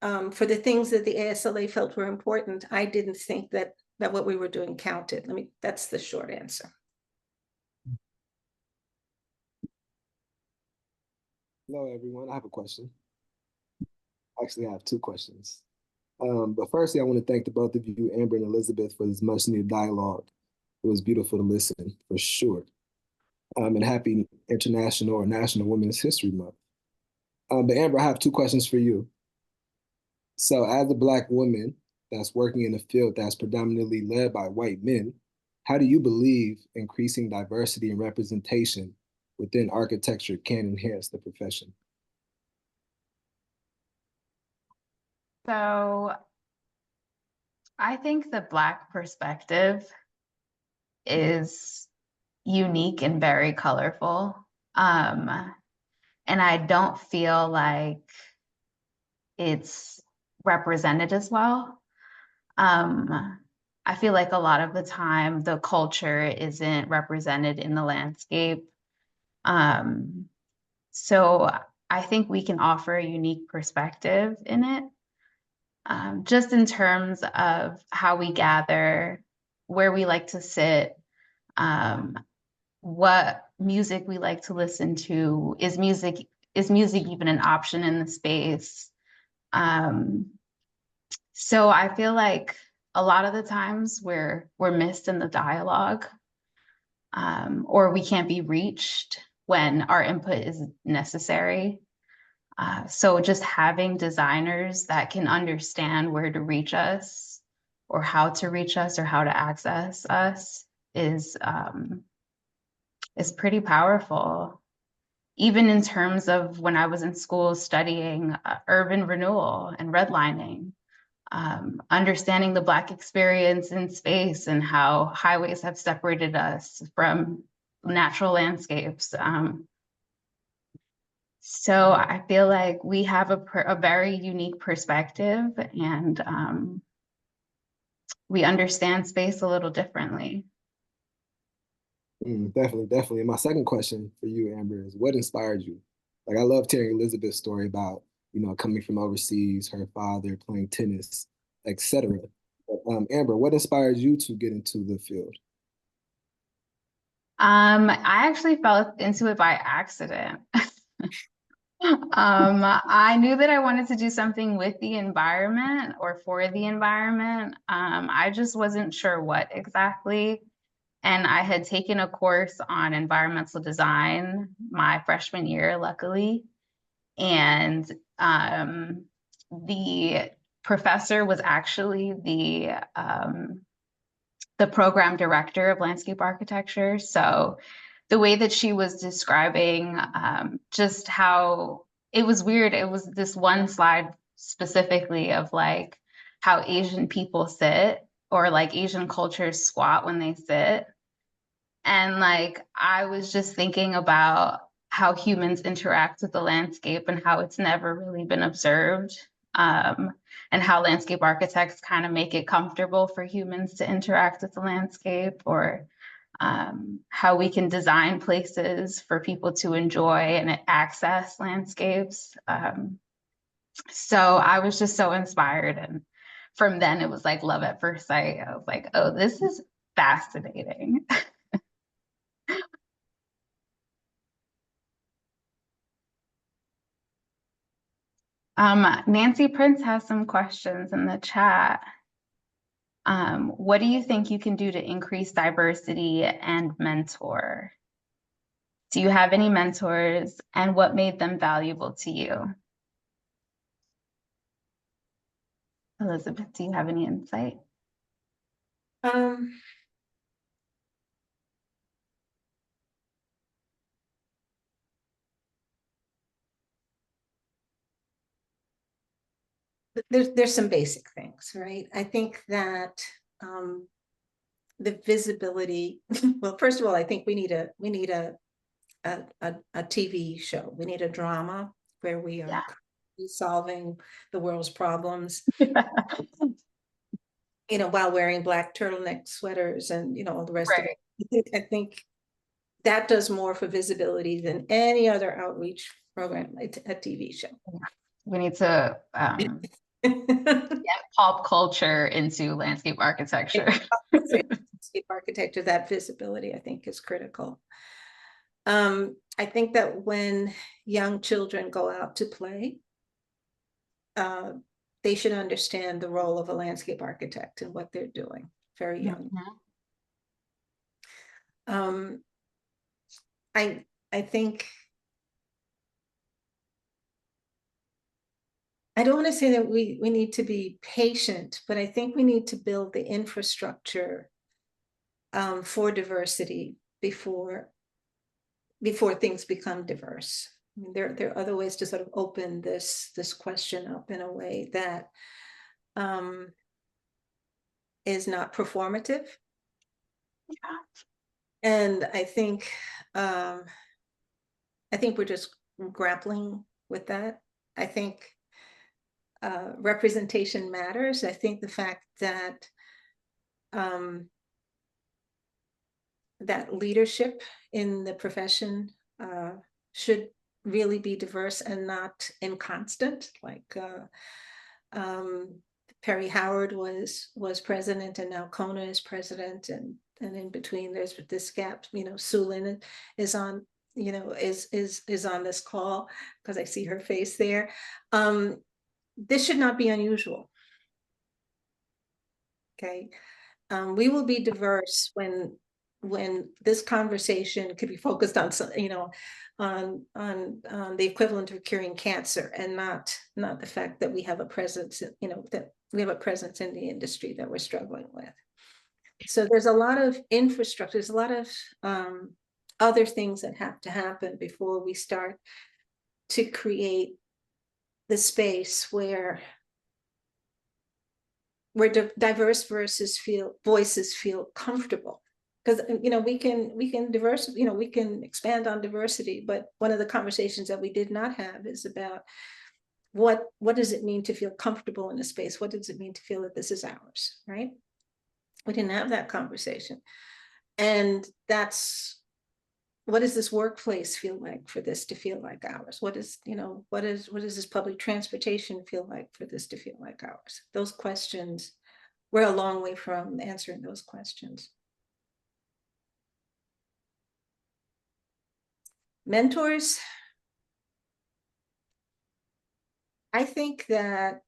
for the things that the ASLA felt were important, I didn't think that what we were doing counted. That's the short answer. Hello, everyone. I have a question. Actually, I have two questions. But firstly, I want to thank the both of you, Amber and Elizabeth, for this much needed dialogue. It was beautiful to listen, for sure. And happy International or National Women's History Month. But Amber, I have two questions for you. So as a Black woman that's working in a field that's predominantly led by white men, how do you believe increasing diversity and representation within architecture can enhance the profession? So I think the Black perspective is unique and very colorful. And I don't feel like it's represented as well. I feel like a lot of the time the culture isn't represented in the landscape. So I think we can offer a unique perspective in it, just in terms of how we gather, where we like to sit, what music we like to listen to. Is music even an option in the space? So I feel like a lot of the times we're missed in the dialogue, or we can't be reached when our input is necessary. So just having designers that can understand where to reach us, or how to reach us, or how to access us, is pretty powerful. Even in terms of when I was in school studying urban renewal and redlining, understanding the Black experience in space and how highways have separated us from natural landscapes. So I feel like we have a very unique perspective, and we understand space a little differently. Definitely. And my second question for you, Amber, is what inspired you? Like, I loved hearing Elizabeth's story about, coming from overseas, her father playing tennis, etc. But, Amber, what inspired you to get into the field? I actually fell into it by accident. I knew that I wanted to do something with the environment or for the environment. I just wasn't sure what exactly. And I had taken a course on environmental design my freshman year, luckily. And the professor was actually the program director of landscape architecture. So the way that she was describing just how it was weird. It was this one slide specifically of like how Asian people sit, or like Asian cultures squat when they sit. And like, I was just thinking about how humans interact with the landscape and how it's never really been observed. And how landscape architects kind of make it comfortable for humans to interact with the landscape, or how we can design places for people to enjoy and access landscapes. So I was just so inspired. And from then it was like love at first sight. I was like, oh, this is fascinating. Nancy Prince has some questions in the chat. What do you think you can do to increase diversity and mentor? Do you have any mentors, and what made them valuable to you? Elizabeth, do you have any insight? There's some basic things, right? I think that the visibility, well, first of all, I think we need a TV show. We need a drama where we are solving the world's problems, while wearing Black turtleneck sweaters and, all the rest of it. I think that does more for visibility than any other outreach program, like a TV show. We need to get pop culture into landscape architecture. Landscape architecture, that visibility, I think, is critical. I think that when young children go out to play, they should understand the role of a landscape architect and what they're doing very young. I think, I don't want to say that we need to be patient, but I think we need to build the infrastructure for diversity before things become diverse. I mean, there are other ways to sort of open this question up in a way that is not performative. And I think we're just grappling with that. I think representation matters. I think the fact that that leadership in the profession should really be diverse and not inconstant. Like Perry Howard was president, and now Kona is president, and in between there's this gap. Sue Lin is on, is on this call because I see her face there. This should not be unusual. Okay, we will be diverse when this conversation could be focused on, on the equivalent of curing cancer, and not the fact that we have a presence, that we have a presence in the industry that we're struggling with. So there's a lot of infrastructure, there's a lot of other things that have to happen before we start to create the space where diverse voices feel comfortable. Because we can expand on diversity, but one of the conversations that we did not have is about what does it mean to feel comfortable in a space? What does it mean to feel that this is ours, right? We didn't have that conversation. And that's, what does this workplace feel like for this to feel like ours? What does this public transportation feel like for this to feel like ours? Those questions, we're a long way from answering those questions. Mentors, I think you're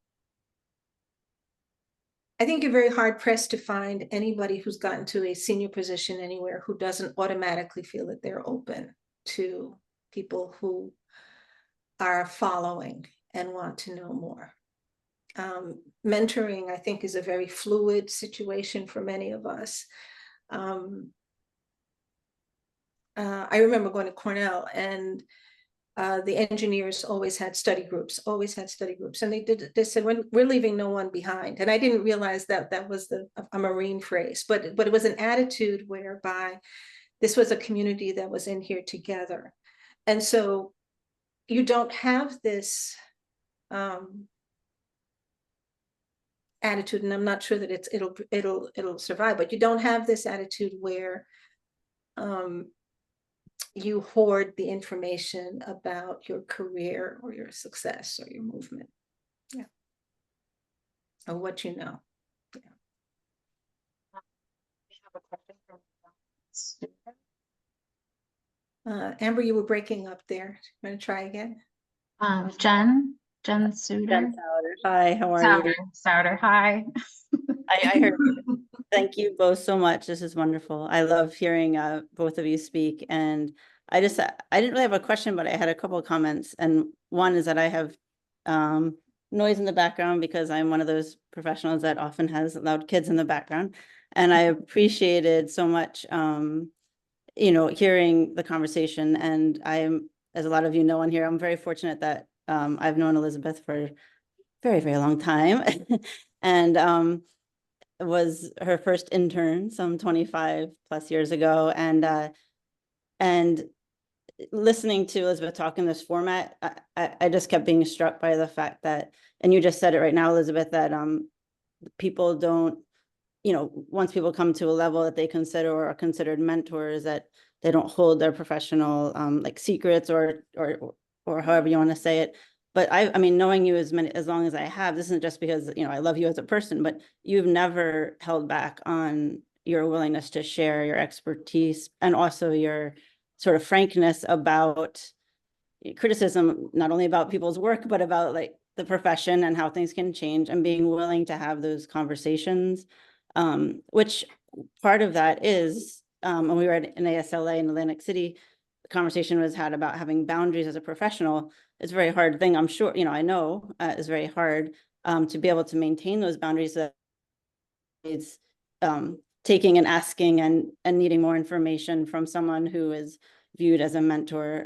very hard pressed to find anybody who's gotten to a senior position anywhere who doesn't automatically feel that they're open to people who are following and want to know more. Mentoring, I think, is a very fluid situation for many of us. I remember going to Cornell, and the engineers always had study groups, and they said, we're leaving no one behind. And I didn't realize that was a Marine phrase, but it was an attitude whereby this was a community that was in here together. And so you don't have this attitude, and I'm not sure that it'll survive, but you don't have this attitude where you hoard the information about your career or your success or your movement, yeah, or what you know. Yeah. We have a question from Amber, you were breaking up there. I'm going to try again. Jen Souter. Hi, how are you? Souter, hi. I heard you. Thank you both so much. This is wonderful. I love hearing both of you speak. And I didn't really have a question, but I had a couple of comments. And one is that I have noise in the background because I'm one of those professionals that often has loud kids in the background. And I appreciated so much, hearing the conversation. And I'm, as a lot of you know on here, I'm very fortunate that I've known Elizabeth for a very, very long time. And was her first intern some 25 plus years ago. And listening to Elizabeth talk in this format, I just kept being struck by the fact that, and you just said it right now, Elizabeth, that people don't, once people come to a level that they consider or are considered mentors, that they don't hold their professional like secrets or however you want to say it. But I mean, knowing you as long as I have, this isn't just because, I love you as a person, but you've never held back on your willingness to share your expertise and also your sort of frankness about criticism, not only about people's work, but about like the profession and how things can change, and being willing to have those conversations, which part of that is, when we were at an ASLA in Atlantic City, the conversation was had about having boundaries as a professional. It's a very hard thing. I'm sure, I know it's very hard to be able to maintain those boundaries. That it's taking and asking and needing more information from someone who is viewed as a mentor.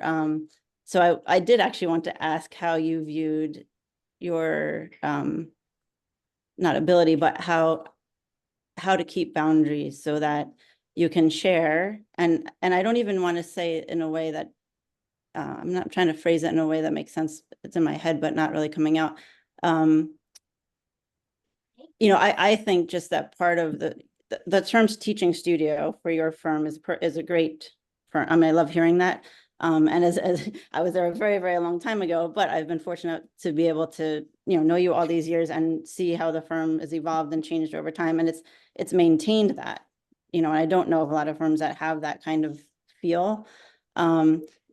So I did actually want to ask how you viewed your, not ability, but how to keep boundaries so that you can share. And I don't even want to say it in a way that, I'm not trying to phrase it in a way that makes sense. It's in my head, but not really coming out. I think just that part of the terms teaching studio for your firm is a great firm. I mean, I love hearing that. And as I was there a very, very long time ago, but I've been fortunate to be able to, know you all these years and see how the firm has evolved and changed over time. And it's maintained that, and I don't know of a lot of firms that have that kind of feel.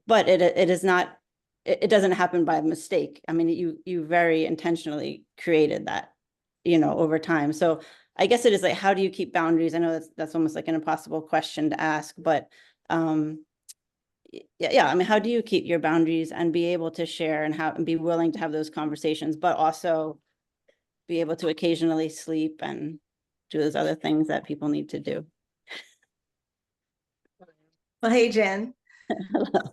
But it is not, it doesn't happen by mistake. I mean, you very intentionally created that, over time. So I guess it is like, how do you keep boundaries? I know that's almost like an impossible question to ask, but yeah. I mean, how do you keep your boundaries and be able to share and be willing to have those conversations, but also be able to occasionally sleep and do those other things that people need to do. Well, hey, Jen. Hello.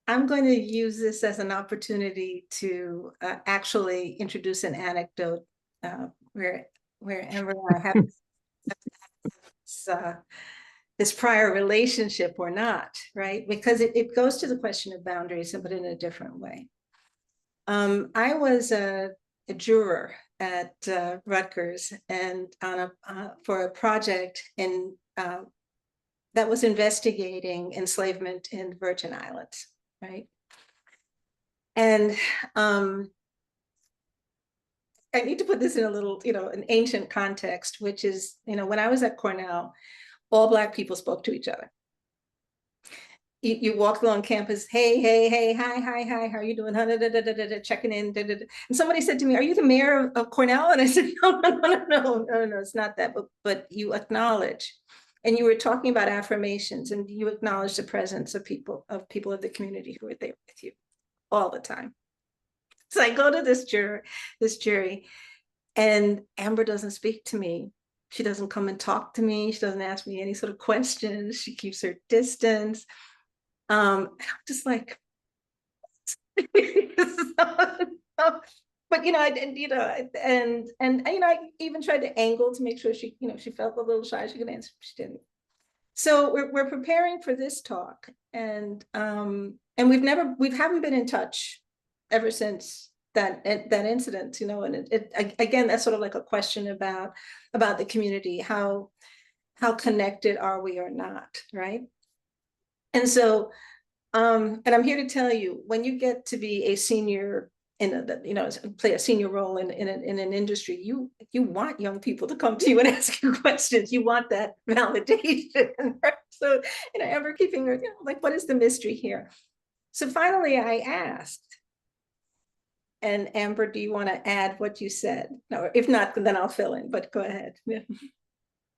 I'm going to use this as an opportunity to actually introduce an anecdote where Amber and I have this prior relationship or not, right? Because it goes to the question of boundaries, but in a different way. I was a juror at Rutgers and for a project that was investigating enslavement in the Virgin Islands, right? And I need to put this in a little, an ancient context, which is, when I was at Cornell, all Black people spoke to each other. You walk along campus, hey, hi, how are you doing? Checking in, and somebody said to me, "Are you the mayor of Cornell?" And I said, no, it's not that, but you acknowledge. And you were talking about affirmations, and you acknowledge the presence of people of the community who are there with you all the time. So I go to this jury, and Amber doesn't speak to me. She doesn't come and talk to me. She doesn't ask me any sort of questions. She keeps her distance. I'm just like, but I even tried to angle to make sure she, she felt a little shy. She could answer. She didn't. So we're preparing for this talk, and we haven't been in touch ever since that incident, and again, that's sort of like a question about the community, how connected are we or not, right? And so, and I'm here to tell you, when you get to be a senior play a senior role in an industry, you want young people to come to you and ask you questions. You want that validation. Right? So, Amber keeping her, like, what is the mystery here? So finally I asked, and Amber, do you want to add what you said? No, if not, then I'll fill in, but go ahead. Yeah.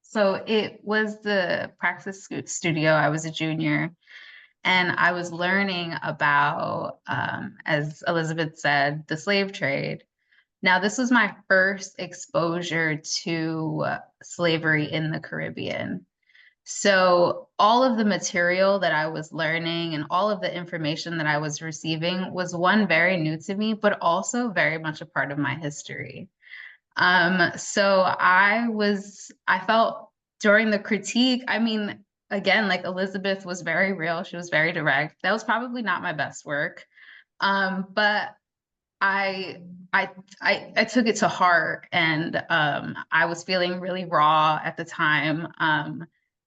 So it was the practice studio. I was a junior, and I was learning about, as Elizabeth said, the slave trade. Now, this was my first exposure to slavery in the Caribbean. So all of the material that I was learning and all of the information that I was receiving was, one, very new to me, but also very much a part of my history. So I felt during the critique, again, like Elizabeth was very real. She was very direct. That was probably not my best work. But I took it to heart, and I was feeling really raw at the time.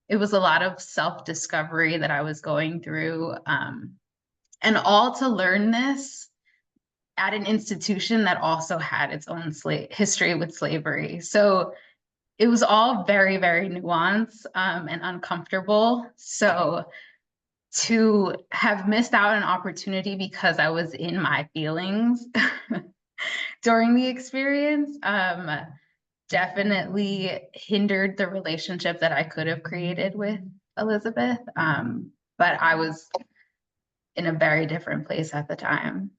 It was a lot of self-discovery that I was going through, and all to learn this at an institution that also had its own history with slavery. So it was all very, very nuanced and uncomfortable. So to have missed out an opportunity because I was in my feelings during the experience definitely hindered the relationship that I could have created with Elizabeth. But I was in a very different place at the time.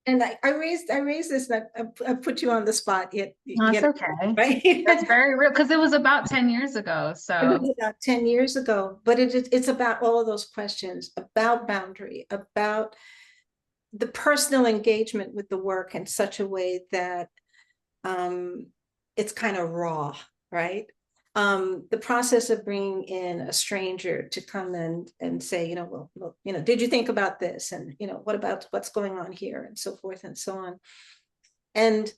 And I raised this, and I put you on the spot. That's okay. Right? That's very real, because it was about 10 years ago. So it was about 10 years ago, but it's about all of those questions, about boundary, about the personal engagement with the work in such a way that it's kind of raw, right? The process of bringing in a stranger to come and say, well, did you think about this? And, what about what's going on here, and so forth and so on. And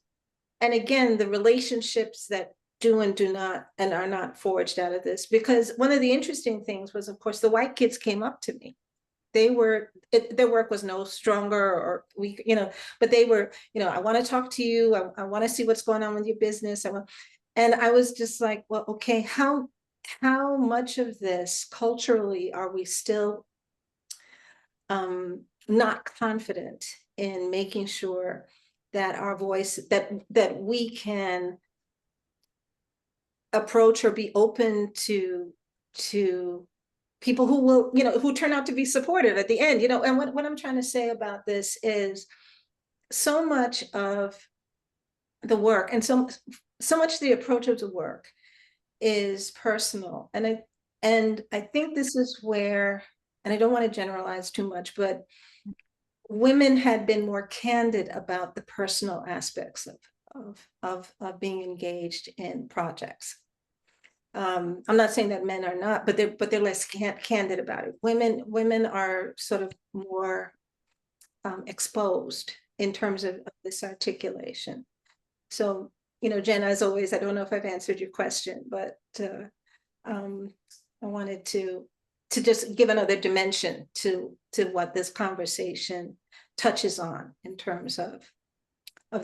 again, the relationships that do and do not and are not forged out of this, because one of the interesting things was, of course, the white kids came up to me. Their work was no stronger or weak, but they were, I want to talk to you. I want to see what's going on with your business. And I was just like, well, okay, how much of this culturally are we still not confident in making sure that our voice, that we can approach or be open to people who will, who turn out to be supportive at the end, and what I'm trying to say about this is so much of the work, and so so much the approach of the work is personal. And I think this is where, and I don't want to generalize too much, but women had been more candid about the personal aspects of being engaged in projects. I'm not saying that men are not, but they're less candid about it. Women are sort of more exposed in terms of this articulation. So, you know, Jen, as always, I don't know if I've answered your question, but I wanted to just give another dimension to what this conversation touches on in terms of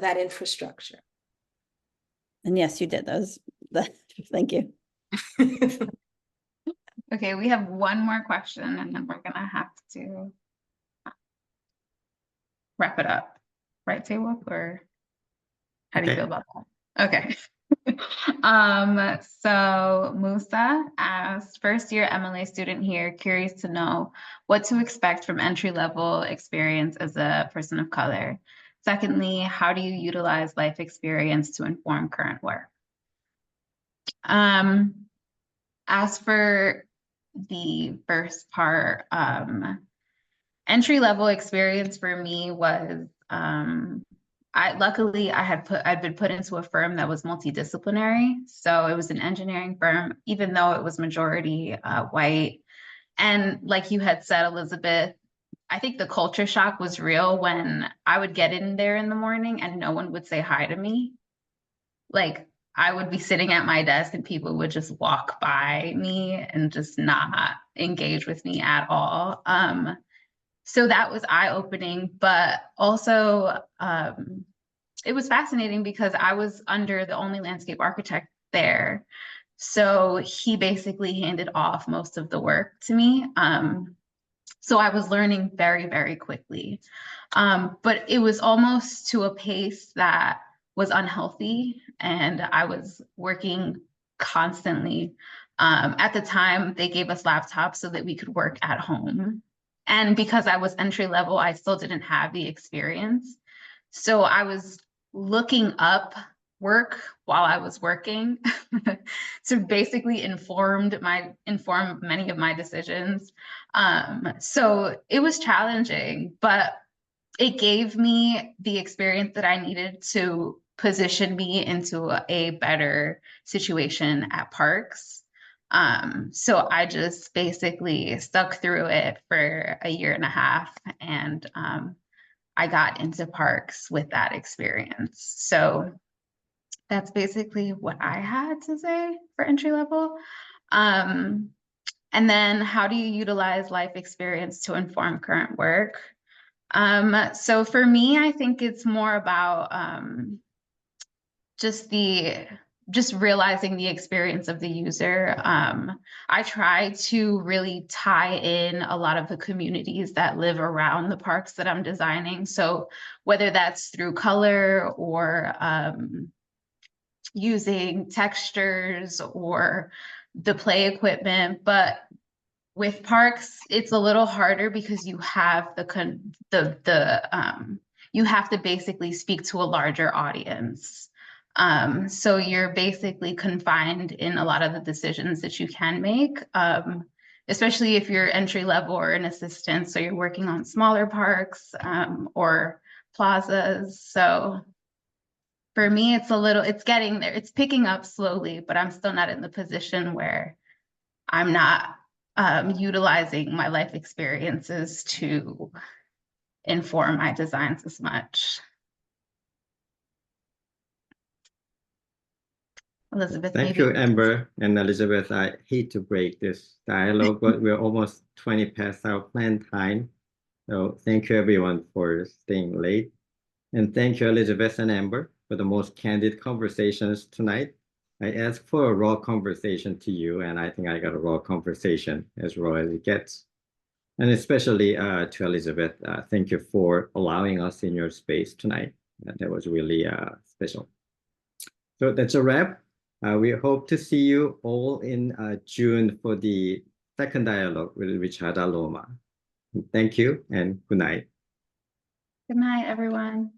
that infrastructure. And yes, you did. Thank you. Okay, we have one more question and then we're gonna have to wrap it up. Right, Taewok, or how do you feel about that? Okay. So Musa asked, first-year MLA student here, curious to know what to expect from entry-level experience as a person of color. Secondly, how do you utilize life experience to inform current work? As for the first part, entry-level experience for me was, luckily I'd been put into a firm that was multidisciplinary. So it was an engineering firm, even though it was majority white. And like you had said, Elizabeth, I think the culture shock was real when I would get in there in the morning and no one would say hi to me. Like, I would be sitting at my desk and people would just walk by me and just not engage with me at all. So that was eye-opening, but also it was fascinating because I was under the only landscape architect there. So he basically handed off most of the work to me. So I was learning very, very quickly. But it was almost to a pace that was unhealthy, and I was working constantly. At the time, they gave us laptops so that we could work at home. And because I was entry level, I still didn't have the experience. So I was looking up work while I was working to basically inform many of my decisions. So it was challenging, but it gave me the experience that I needed to position me into a better situation at Parks. So I just basically stuck through it for a year and a half, and I got into Parks with that experience. So that's basically what I had to say for entry level. And then how do you utilize life experience to inform current work? So for me, I think it's more about just realizing the experience of the user. I try to really tie in a lot of the communities that live around the parks that I'm designing. So whether that's through color or using textures or the play equipment, but with Parks, it's a little harder because you have you have to basically speak to a larger audience. So you're basically confined in a lot of the decisions that you can make, especially if you're entry level or an assistant. So you're working on smaller parks or plazas. So for me, it's getting there. It's picking up slowly, but I'm still not in the position where I'm not utilizing my life experiences to inform my designs as much. Elizabeth, Thank you, Amber and Elizabeth. I hate to break this dialogue, but we're almost 20 past our planned time. So thank you everyone for staying late. And thank you, Elizabeth and Amber, for the most candid conversations tonight. I asked for a raw conversation to you, and I think I got a raw conversation, as raw as it gets. And especially to Elizabeth, thank you for allowing us in your space tonight. That was really special. So that's a wrap. We hope to see you all in June for the second dialogue with Richard Aloma. Thank you and good night. Good night, everyone.